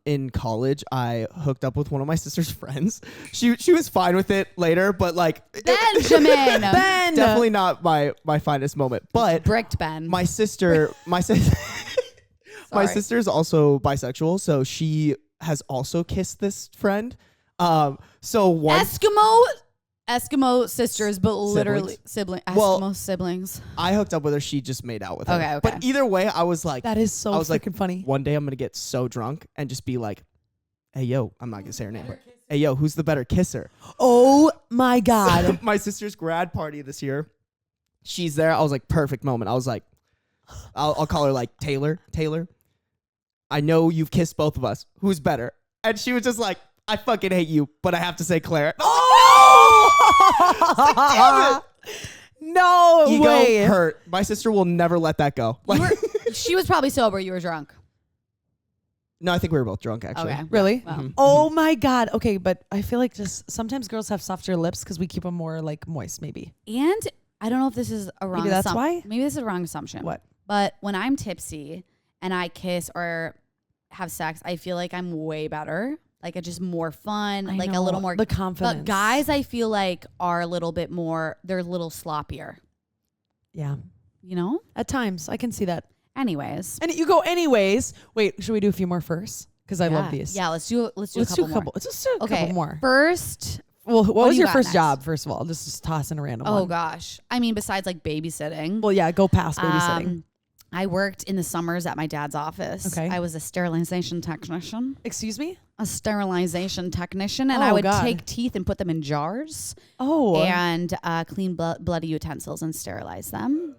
In college, I hooked up with one of my sister's friends. She was fine with it later, but like
Benjamin.
Ben.
definitely not my finest moment. But
Bricked Ben.
my sister my
Sorry.
sister is also bisexual, so she has also kissed this friend. So one
Eskimo sisters, but literally sibling. Eskimo
Well,
siblings.
I hooked up with her. She just made out with her.
Okay.
But either way, I was like,
That is so
I was like,
freaking funny.
one day I'm gonna get so drunk and just be like, hey yo, I'm not gonna say her name, but hey yo, who's the better kisser?
Oh my God.
My sister's grad party this year, she's there. I was like, perfect moment. I was like, I'll call her like Taylor, I know you've kissed both of us, who's better? And she was just like, I fucking hate you, but I have to say Claire.
Oh! No
Ego
way.
hurt. My sister will never let that go. Like,
She was probably sober. You were drunk.
no, I think we were both drunk actually.
Okay.
Really?
Wow.
Mhm.
Oh my God. Okay, but I feel like just sometimes girls have softer lips because we keep them more like moist, maybe.
And I don't know if this is a wrong
Maybe that's why?
Maybe this is a wrong assumption.
What?
But when I'm tipsy and I kiss or have sex, I feel like I'm way better. Like it's just more fun,
I
like a
know,
little more
the confidence.
But guys, I feel like are a little bit more. They're a little sloppier.
Yeah.
You know.
At times, I can see that.
Anyways,
And you go anyways. Wait, should we do a few more first? Because I love these.
Yeah, let's do a
Let's
couple
do a
more.
couple. Let's just do a
Okay,
couple more.
First,
Well, what
do
was
you
your
got
first
next?
job? First of all, just toss in a random one.
oh gosh, I mean, besides like babysitting.
Well, yeah, go past babysitting.
I worked in the summers at my dad's office.
Okay.
I was a sterilization technician.
Excuse me?
A sterilization technician, and
Oh,
I would
God.
take teeth and put them in jars
Oh,
and clean bloody utensils and sterilize them.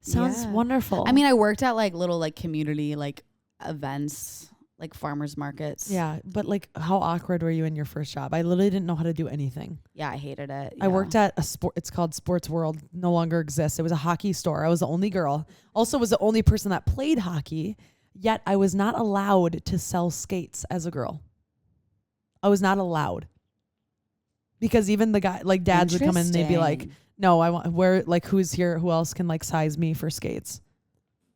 sounds
Yeah.
wonderful.
I mean, I worked at like little like community like events, like farmers markets.
yeah, but like, how awkward were you in your first job? I literally didn't know how to do anything.
Yeah, I hated it.
I worked at a sport. It's called Sports World. No longer exists. It was a hockey store. I was the only girl. Also, was the only person that played hockey. Yet I was not allowed to sell skates as a girl. I was not allowed because even the guy, like dads, would come in and they'd be like,
Interesting.
"No, I want where like who's here? Who else can like size me for skates?"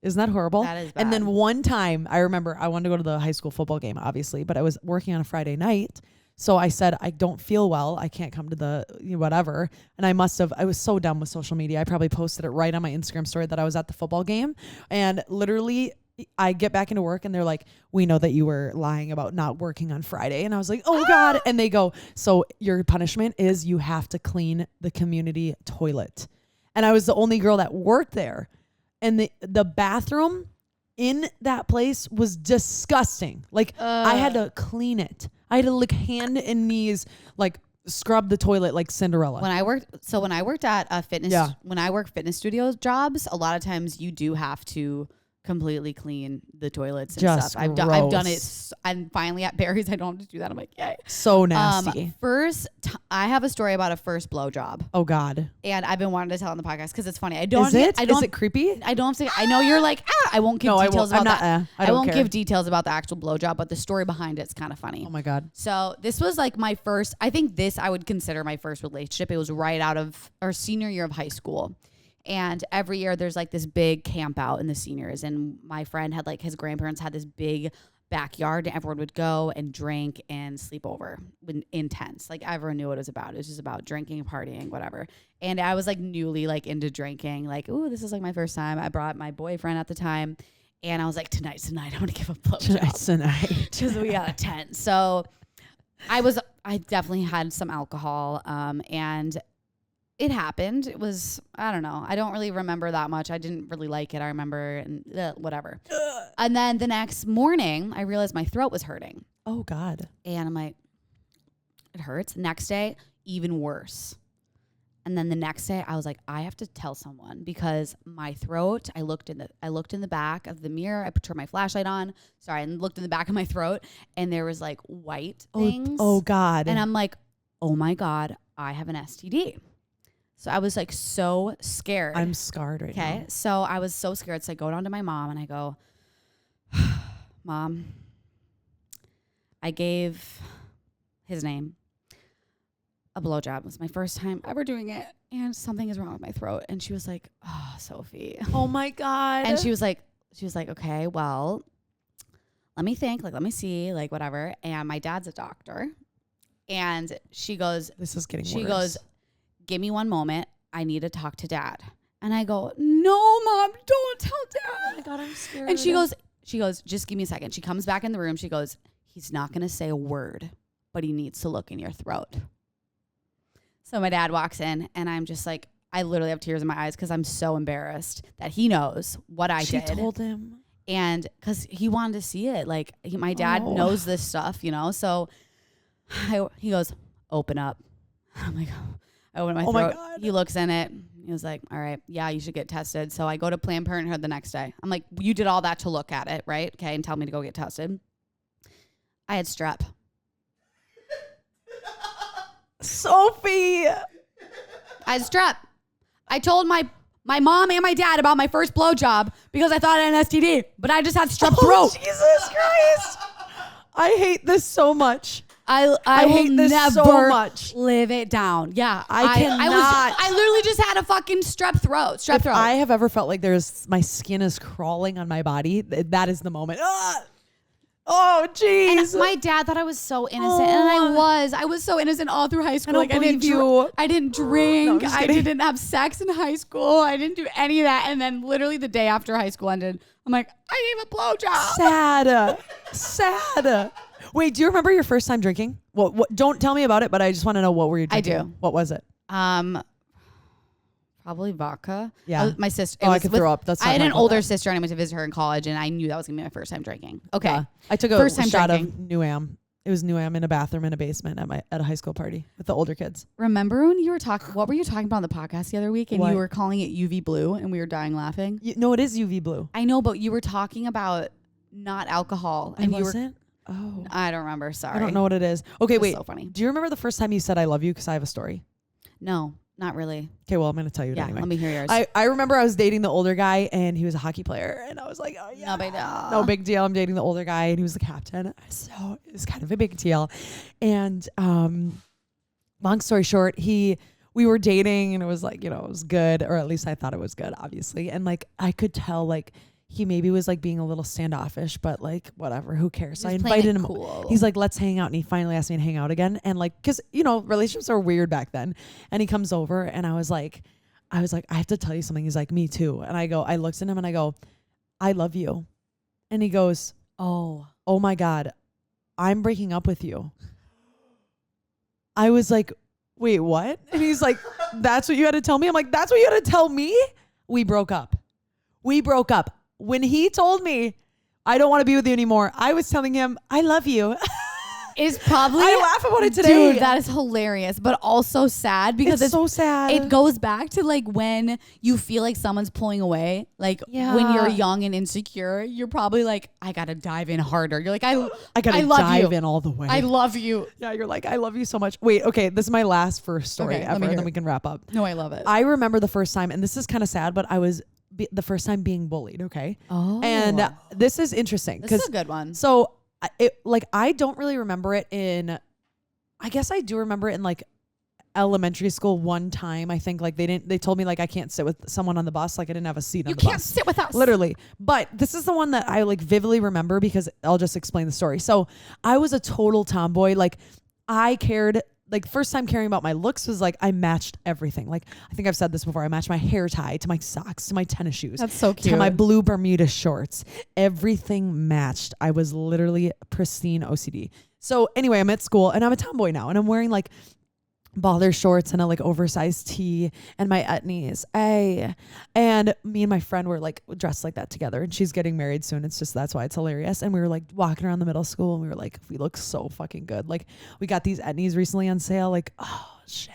Isn't that horrible?
That is
And then
bad.
one time, I remember I wanted to go to the high school football game, obviously, but I was working on a Friday night. So I said, I don't feel well. I can't come to the whatever. And I was so dumb with social media. I probably posted it right on my Instagram story that I was at the football game. And literally, I get back into work and they're like, we know that you were lying about not working on Friday. And I was like, oh God. And they go, so your punishment is you have to clean the community toilet. And I was the only girl that worked there. And the bathroom in that place was disgusting. Like I had to clean it. I had to like hand and knees, like scrub the toilet like Cinderella.
When I worked at a fitness,
Yeah.
when I work fitness studio jobs, a lot of times you do have to completely clean the toilets and
Just
stuff. I've done it.
gross.
I'm finally at Barry's. I don't have to do that. I'm like, yay.
So nasty.
I have a story about a first blowjob,
Oh God.
and I've been wanting to tell on the podcast because it's funny. I don't.
Is it?
I don't.
Is it creepy?
I don't say. I know you're like. I won't give
No, I
details
won't.
about
I'm not,
that.
I don't
won't
care.
give details about the actual blowjob, but the story behind it's kind of funny.
Oh my God.
So this was like my first. I think this I would consider my first relationship. It was right out of our senior year of high school. And every year there's like this big camp out in the seniors. And my friend had like his grandparents had this big backyard and everyone would go and drink and sleep over. Intense. Like everyone knew what it was about. It was just about drinking, partying, whatever. And I was like newly like into drinking. Like, ooh, this is like my first time. I brought my boyfriend at the time. And I was like, tonight's the night. I want to give a blowjob.
Tonight.
Because we got a tent. So I definitely had some alcohol. And it happened. It was, I don't know. I don't really remember that much. I didn't really like it. I remember and whatever. And then the next morning, I realized my throat was hurting.
Oh God.
And I'm like, it hurts. Next day, even worse. And then the next day, I was like, I have to tell someone because my throat. I looked in the back of the mirror. I turned my flashlight on. Sorry, and looked in the back of my throat, and there was like white things.
Oh God.
And I'm like, oh my God, I have an STD. So I was like so scared.
I'm scarred right now.
Okay. So I was so scared. So I go down to my mom and I go, Mom, I gave his name a blowjob. It was my first time ever doing it. And something is wrong with my throat. And she was like, oh, Sophie.
Oh my God.
And she was like, okay, well, let me think. Like, let me see, like, whatever. And my dad's a doctor. And she goes,
This is getting worse.
she goes, give me one moment. I need to talk to Dad. And I go, no, Mom, don't tell Dad.
Oh my God, I'm scared.
And she goes, just give me a second. She comes back in the room. She goes, he's not going to say a word, but he needs to look in your throat. So my dad walks in and I'm just like, I literally have tears in my eyes because I'm so embarrassed that he knows what I did.
She told him.
And because he wanted to see it. Like my dad knows this stuff, you know? So he goes, open up. I'm like, I open my throat.
My God.
He looks in it. He was like, all right, yeah, you should get tested. So I go to Planned Parenthood the next day. I'm like, you did all that to look at it, right? Okay, and tell me to go get tested. I had strep.
Sophie.
I had strep. I told my mom and my dad about my first blowjob because I thought I had an STD, but I just had strep throat.
Jesus Christ. I hate this so much.
I
hate
will
this
never
so much.
live it down. Yeah,
I cannot.
I literally just had a fucking strep throat.
If I have ever felt like my skin is crawling on my body, that is the moment. Ugh. Oh, jeez.
And my dad thought I was so innocent, and I was so innocent all through high school.
I
didn't drink.
just
I
kidding.
didn't have sex in high school. I didn't do any of that. And then literally the day after high school ended, I'm like, I gave a blowjob.
Sad. Wait, do you remember your first time drinking? What? Don't tell me about it, but I just want to know what were you drinking?
I do.
What was it?
Probably vodka.
Yeah.
My sister.
I could throw up.
I had an older sister and I went to visit her in college and I knew that was going to be my first time drinking. Okay.
Yeah. I took a
First time
shot
drinking.
of New Am. It was New Am in a bathroom in a basement at a high school party with the older kids.
Remember when you were what were you talking about on the podcast the other week and
What?
you were calling it UV blue and we were dying laughing?
No, it is UV blue.
I know, but you were talking about not alcohol. And
I
you
wasn't? Oh.
I don't remember. Sorry.
I don't know what it is. Okay,
It was
wait.
so funny.
Do you remember the first time you said I love you? Because I have a story.
No, not really.
Okay, well, I'm going to tell you it
Yeah,
anyway.
let me hear yours.
I remember I was dating the older guy and he was a hockey player and I was like, oh yeah.
No big deal.
No big deal. I'm dating the older guy and he was the captain. So it was kind of a big deal. And long story short, we were dating and it was like, it was good, or at least I thought it was good, obviously. And like I could tell like he maybe was like being a little standoffish, but like whatever, who cares? So I invited him.
Cool.
He's like, let's hang out. And he finally asked me to hang out again. And like, cause relationships are weird back then. And he comes over and I was like, I have to tell you something. He's like, me too. And I looked at him and I go, I love you. And he goes, oh my God, I'm breaking up with you. I was like, wait, what? And he's like, that's what you had to tell me? I'm like, that's what you had to tell me? We broke up. When he told me I don't want to be with you anymore, I was telling him I love you.
is probably.
I laugh about it today.
Dude, that is hilarious, but also sad because
it's so sad.
It goes back to like when you feel like someone's pulling away. Like when you're young and insecure, you're probably like, I gotta dive in harder. You're like, I
gotta
love
dive
you.
in all the way.
I love you.
Yeah, you're like, I love you so much. Wait, okay, this is my last first story
Okay, let
ever,
me
and
hear
then
it.
we can wrap up.
No, I love it.
I remember the first time, and this is kind of sad, but I was the first time being bullied. Okay.
Oh.
And this is interesting
This
because
is a good one.
So I don't really remember it in. I guess I do remember it in like elementary school one time. I think like they told me like I can't sit with someone on the bus. Like I didn't have a seat on
You
the
can't
bus.
sit with us.
Literally. But this is the one that I like vividly remember because I'll just explain the story. So I was a total tomboy. Like I cared. Like first time caring about my looks was like I matched everything. Like I think I've said this before. I matched my hair tie to my socks to my tennis shoes.
That's so cute.
To my blue Bermuda shorts. Everything matched. I was literally pristine OCD. So anyway, I'm at school and I'm a tomboy now and I'm wearing like baller shorts and a like oversized tee and my etnies. And me and my friend were like dressed like that together and she's getting married soon. It's just, that's why it's hilarious. And we were like walking around the middle school and we were like, we look so fucking good. Like we got these etnies recently on sale. Like, oh shit.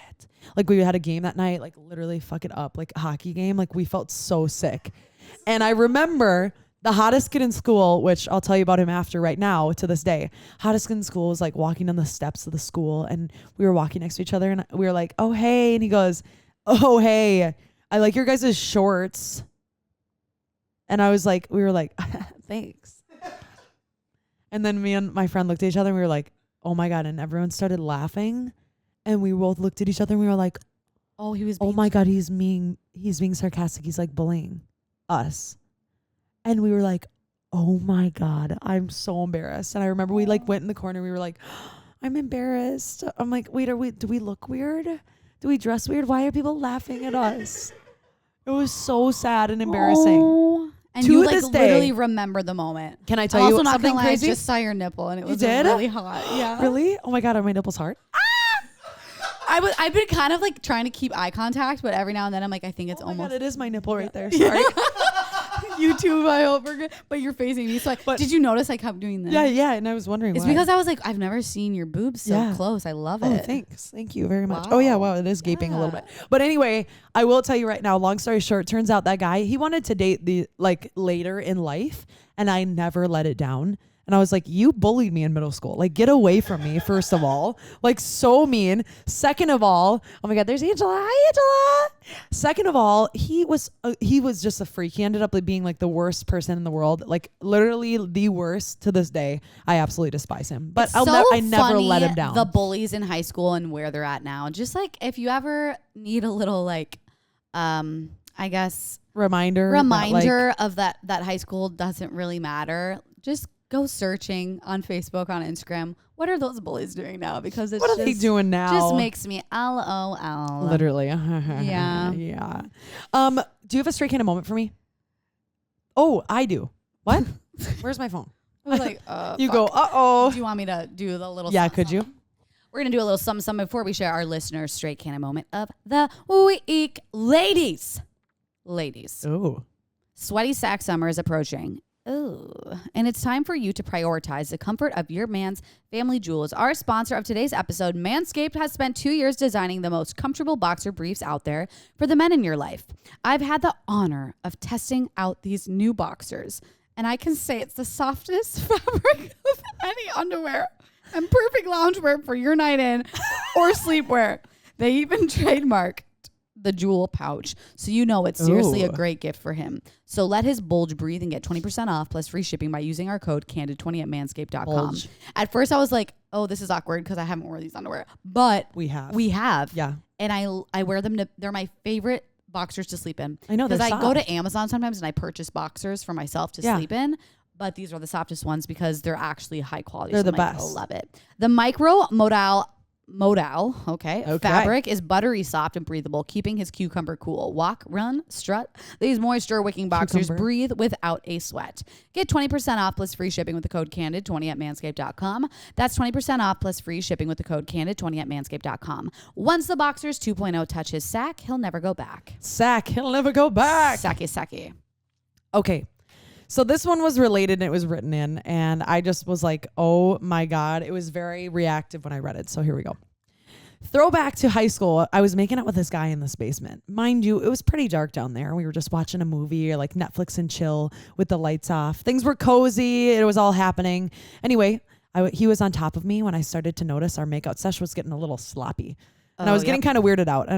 Like we had a game that night, like literally fuck it up, like a hockey game. Like we felt so sick. And I remember the hottest kid in school, which I'll tell you about him after right now to this day. Hottest kid in school was like walking down the steps of the school and we were walking next to each other and we were like, oh, hey. And he goes, oh, hey, I like your guys' shorts. And I was like, we were like, thanks. And then me and my friend looked at each other and we were like, oh my God. And everyone started laughing. And we both looked at each other and we were like,
Oh, he was.
oh my God, he's being sarcastic. He's like bullying us. And we were like, oh my God, I'm so embarrassed. And I remember we like went in the corner. We were like, I'm embarrassed. I'm like, wait, do we look weird? Do we dress weird? Why are people laughing at us? It was so sad and embarrassing.
Oh. And
To
you like
this day.
literally remember the moment.
Can I
I'm
tell
also
you
not
something
gonna lie,
crazy?
I just saw your nipple and it was
did?
really hot. Yeah.
Really? Oh my God, are my nipples hard?
I've been kind of like trying to keep eye contact, but every now and then I'm like, I think it's
Oh my
almost
God, it is my nipple right there. Sorry.
you too. I hope we're good. But you're facing me. So did you notice I kept doing this?
Yeah. And I was wondering
It's
why.
because I was like, I've never seen your boobs so
Yeah.
close. I love
Oh,
it.
thanks. Thank you very much. Oh, yeah.
Wow.
Wow. It is gaping a little
Yeah.
bit. But anyway, I will tell you right now, long story short, turns out that guy, he wanted to date later in life, and I never let it down. And I was like, you bullied me in middle school. Like, get away from me, first of all. Like, so mean. Second of all, oh my God, there's Angela. Hi, Angela. Second of all, he was just a freak. He ended up like being like the worst person in the world. Like, literally the worst to this day. I absolutely despise him. But
It's
I never let him
funny,
down.
The bullies in high school and where they're at now. Just like if you ever need a little like, I guess
Reminder
of that high school doesn't really matter. Just go searching on Facebook, on Instagram. What are those bullies doing now? Because it's
what are they doing now?
Just makes me LOL.
Literally.
Yeah.
Yeah. Do you have a straight kind of moment for me? Oh, I do. What? Where's my phone?
I was like,
You
fuck.
go, uh-oh.
Do you want me to do the little?
Yeah,
something,
could you?
something? We're gonna do a little something before we share our listeners' straight canon moment of the week, ladies.
Oh.
Sweaty sack summer is approaching. Ooh. And it's time for you to prioritize the comfort of your man's family jewels. Our sponsor of today's episode, Manscaped, has spent 2 years designing the most comfortable boxer briefs out there for the men in your life. I've had the honor of testing out these new boxers, and I can say it's the softest fabric of any underwear and perfect loungewear for your night in or sleepwear. They even trademark the jewel pouch, so you know it's seriously a great gift for him. So let his bulge breathe and get 20% off plus free shipping by using our code Candid20 at manscaped.com.
Bulge.
At first I was like, oh, this is awkward because I haven't worn these underwear, but
We have.
yeah, and I wear them they're my favorite boxers to sleep in.
I know,
because
they're
I go
soft.
to Amazon sometimes and I purchase boxers for myself to sleep in, but these are the softest ones because they're actually high quality.
They're
so
the
I'm like,
best.
oh, love it. The micro modal, fabric is buttery soft and breathable, keeping his cucumber cool. Walk, run, strut. These moisture wicking boxers
Cucumber.
breathe without a sweat. Get 20% off plus free shipping with the code Candid20 at manscaped.com. That's 20% off plus free shipping with the code Candid20 at manscaped.com. Once the boxers 2.0 touch his sack, he'll never go back.
Sack. He'll never go back.
Sacky.
Okay. So this one was related and it was written in, and I just was like, oh my God. It was very reactive when I read it. So here we go. Throwback to high school. I was making out with this guy in this basement. Mind you, it was pretty dark down there. We were just watching a movie or like Netflix and chill with the lights off. Things were cozy. It was all happening. Anyway, he was on top of me when I started to notice our makeout sesh was getting a little sloppy. And I was getting kind of weirded out.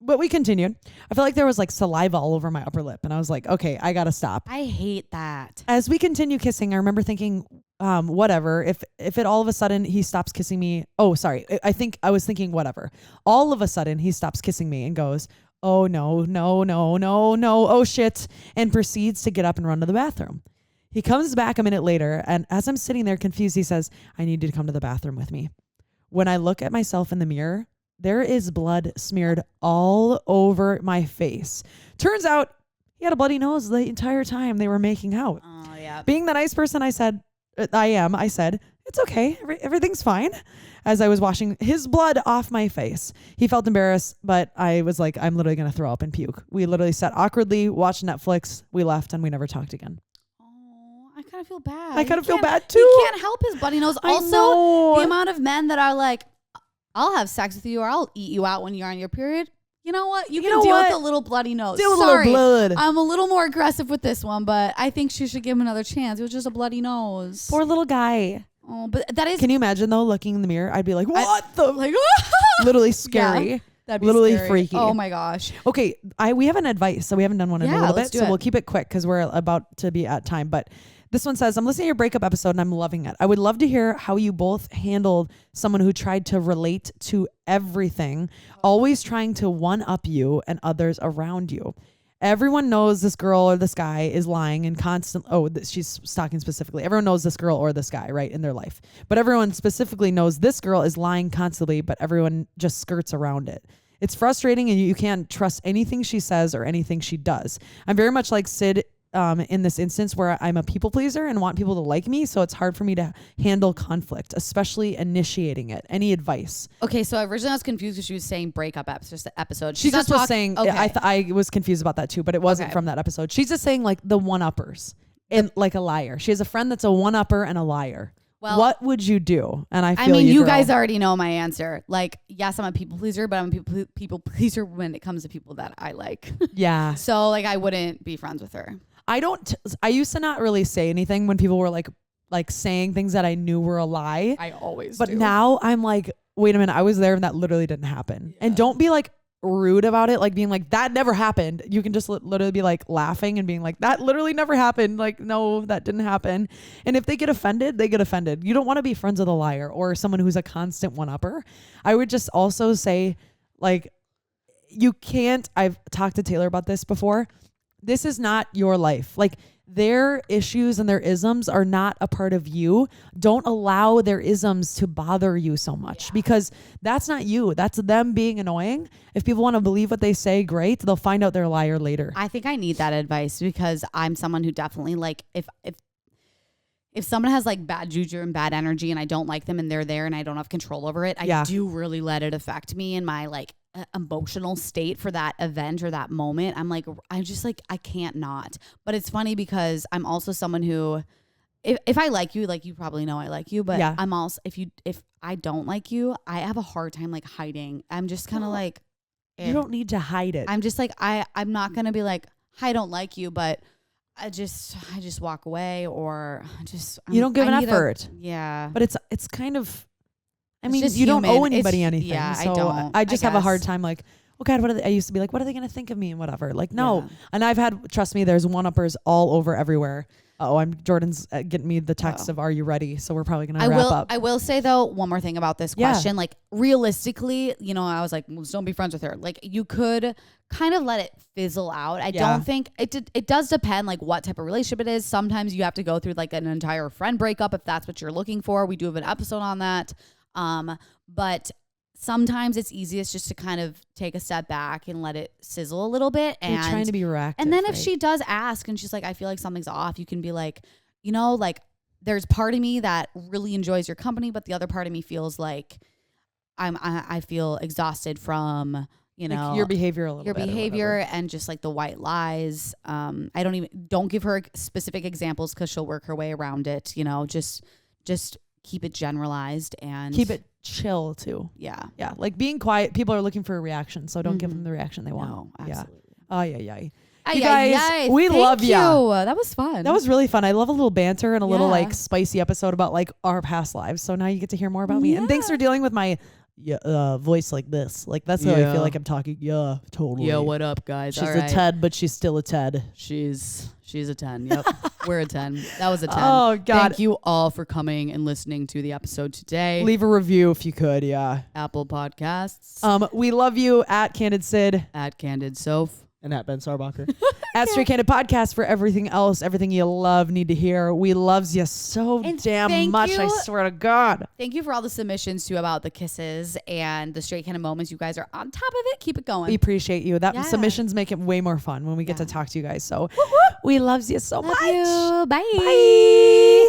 But we continued. I feel like there was like saliva all over my upper lip. And I was like, okay, I got to stop.
I hate that.
As we continue kissing, I remember thinking, whatever. If it all of a sudden he stops kissing me. Oh, sorry. I think I was thinking whatever. All of a sudden he stops kissing me and goes, oh no, no, no, no, no. Oh shit. And proceeds to get up and run to the bathroom. He comes back a minute later. And as I'm sitting there confused, he says, I need you to come to the bathroom with me. When I look at myself in the mirror, there is blood smeared all over my face. Turns out he had a bloody nose the entire time they were making out.
Oh, yeah.
Being the nice person I said, it's okay. Everything's fine. As I was washing his blood off my face. He felt embarrassed, but I was like, I'm literally going to throw up and puke. We literally sat awkwardly, watched Netflix. We left and we never talked again.
Oh, I kind of feel bad.
I kind of feel bad too.
He can't help his bloody nose.
I
Also,
know.
the amount of men that are like, I'll have sex with you or I'll eat you out when you're on your period. You know what? You can deal with a little bloody nose.
Deal with
Sorry,
a little blood.
I'm a little more aggressive with this one, but I think she should give him another chance. It was just a bloody nose.
Poor little guy.
Oh, but that is.
Can you imagine though, looking in the mirror? I'd be like, what the?
Like,
Literally scary.
Yeah, that'd be
literally
scary.
freaky.
Oh my gosh.
Okay, we have an advice, so we haven't done one in a
Yeah,
little
let's
bit,
do
so we'll
it.
keep it quick because we're about to be at time. But this one says, I'm listening to your breakup episode and I'm loving it. I would love to hear how you both handled someone who tried to relate to everything, always trying to one-up you and others around you. Everyone knows this girl or this guy is lying and she's stalking specifically. Everyone knows this girl or this guy, right, in their life. But everyone specifically knows this girl is lying constantly, but everyone just skirts around it. It's frustrating and you can't trust anything she says or anything she does. I'm very much like Sid in this instance where I'm a people pleaser and want people to like me. So it's hard for me to handle conflict, especially initiating it. Any advice?
Okay, so originally I was confused because she was saying breakup episode.
She just was saying,
okay.
I was confused about that too, but it wasn't
Okay.
from that episode. She's just saying like the one-uppers and like a liar. She has a friend that's a one-upper and a liar.
Well,
what would you do? And I
mean, you
girl.
guys already know my answer. Like, yes, I'm a people pleaser, but I'm a people pleaser when it comes to people that I like.
Yeah.
So like, I wouldn't be friends with her.
I used to not really say anything when people were like saying things that I knew were a lie.
I always
But now I'm like, wait a minute, I was there and that literally didn't happen. And don't be like rude about it, like being like, that never happened. You can just literally be like laughing and being like, that literally never happened. Like, no, that didn't happen. And if they get offended, they get offended. You don't want to be friends with a liar or someone who's a constant one-upper. I would just also say, like, you can't, I've talked to Taylor about this before. This is not your life. Like, their issues and their isms are not a part of you. Don't allow their isms to bother you so much because that's not you. That's them being annoying. If people want to believe what they say, great. They'll find out they're a liar later.
I think I need that advice because I'm someone who definitely like if someone has like bad juju and bad energy and I don't like them and they're there and I don't have control over it, I do really let it affect me in my like emotional state for that event or that moment. I'm like, I can't not. But it's funny because I'm also someone who, if I like you probably know I like you, but I'm also, if I don't like you, I have a hard time like hiding. I'm just kind of like,
you don't need to hide it.
I'm just like, I'm not going to be like, I don't like you, but I just walk away or
you don't give an effort.
Yeah.
But it's kind of, I
It's
mean,
just
you don't
human.
owe anybody anything.
Yeah,
so
I don't.
I just have a hard
guess.
time like, oh God, I used to be like, what are they going to think of me and whatever. Like, no. And I've had, trust me, there's one-uppers all over everywhere. Jordan's getting me the text of, are you ready? So we're probably going to wrap up.
I will say though, one more thing about this question. Like realistically, I was like, well, don't be friends with her. Like you could kind of let it fizzle out. I don't think it does depend like what type of relationship it is. Sometimes you have to go through like an entire friend breakup if that's what you're looking for. We do have an episode on that. But sometimes it's easiest just to kind of take a step back and let it sizzle a little bit. And
you're trying to be reactive.
And then if she does ask and she's like, I feel like something's off, you can be like, like there's part of me that really enjoys your company, but the other part of me feels like I feel exhausted from, you
Like
know,
your behavior a little
your
bit or
behavior
whatever.
and just like the white lies. Don't give her specific examples because she'll work her way around it. You know, just keep it generalized and
Keep it chill too.
Yeah.
Yeah, like being quiet. People are looking for a reaction, so don't give them the reaction they want.
No, absolutely.
Yeah. Oh yeah.
Ay,
You
ay,
guys,
ay,
we
thank
love ya.
you. That was fun.
That was really fun. I love a little banter and a little
Yeah.
like spicy episode about like our past lives. So now you get to hear more about me. And thanks for dealing with my voice like this. Like that's how I
Yeah.
feel like I'm talking. Yeah, totally.
Yo, what up, guys?
She's
All
a
right.
Ted, but she's still a Ted.
She's a 10. Yep. We're a 10. That was a 10.
Oh, God.
Thank you all for coming and listening to the episode today.
Leave a review if you could. Yeah.
Apple Podcasts,
We love you at Candid Sid,
at Candid Soph.
And at Ben Sarbacher.
at Straight Candid Podcast for everything else, everything you love, need to hear. We loves you so
And
damn
thank
much.
you.
I swear to God.
Thank you for all the submissions too about the kisses and the straight kind of moments. You guys are on top of it. Keep it going.
We appreciate you. That
Yeah.
submissions make it way more fun when we get to
Yeah.
talk to you guys. So we loves you so
Love
much.
you. Bye.
Bye.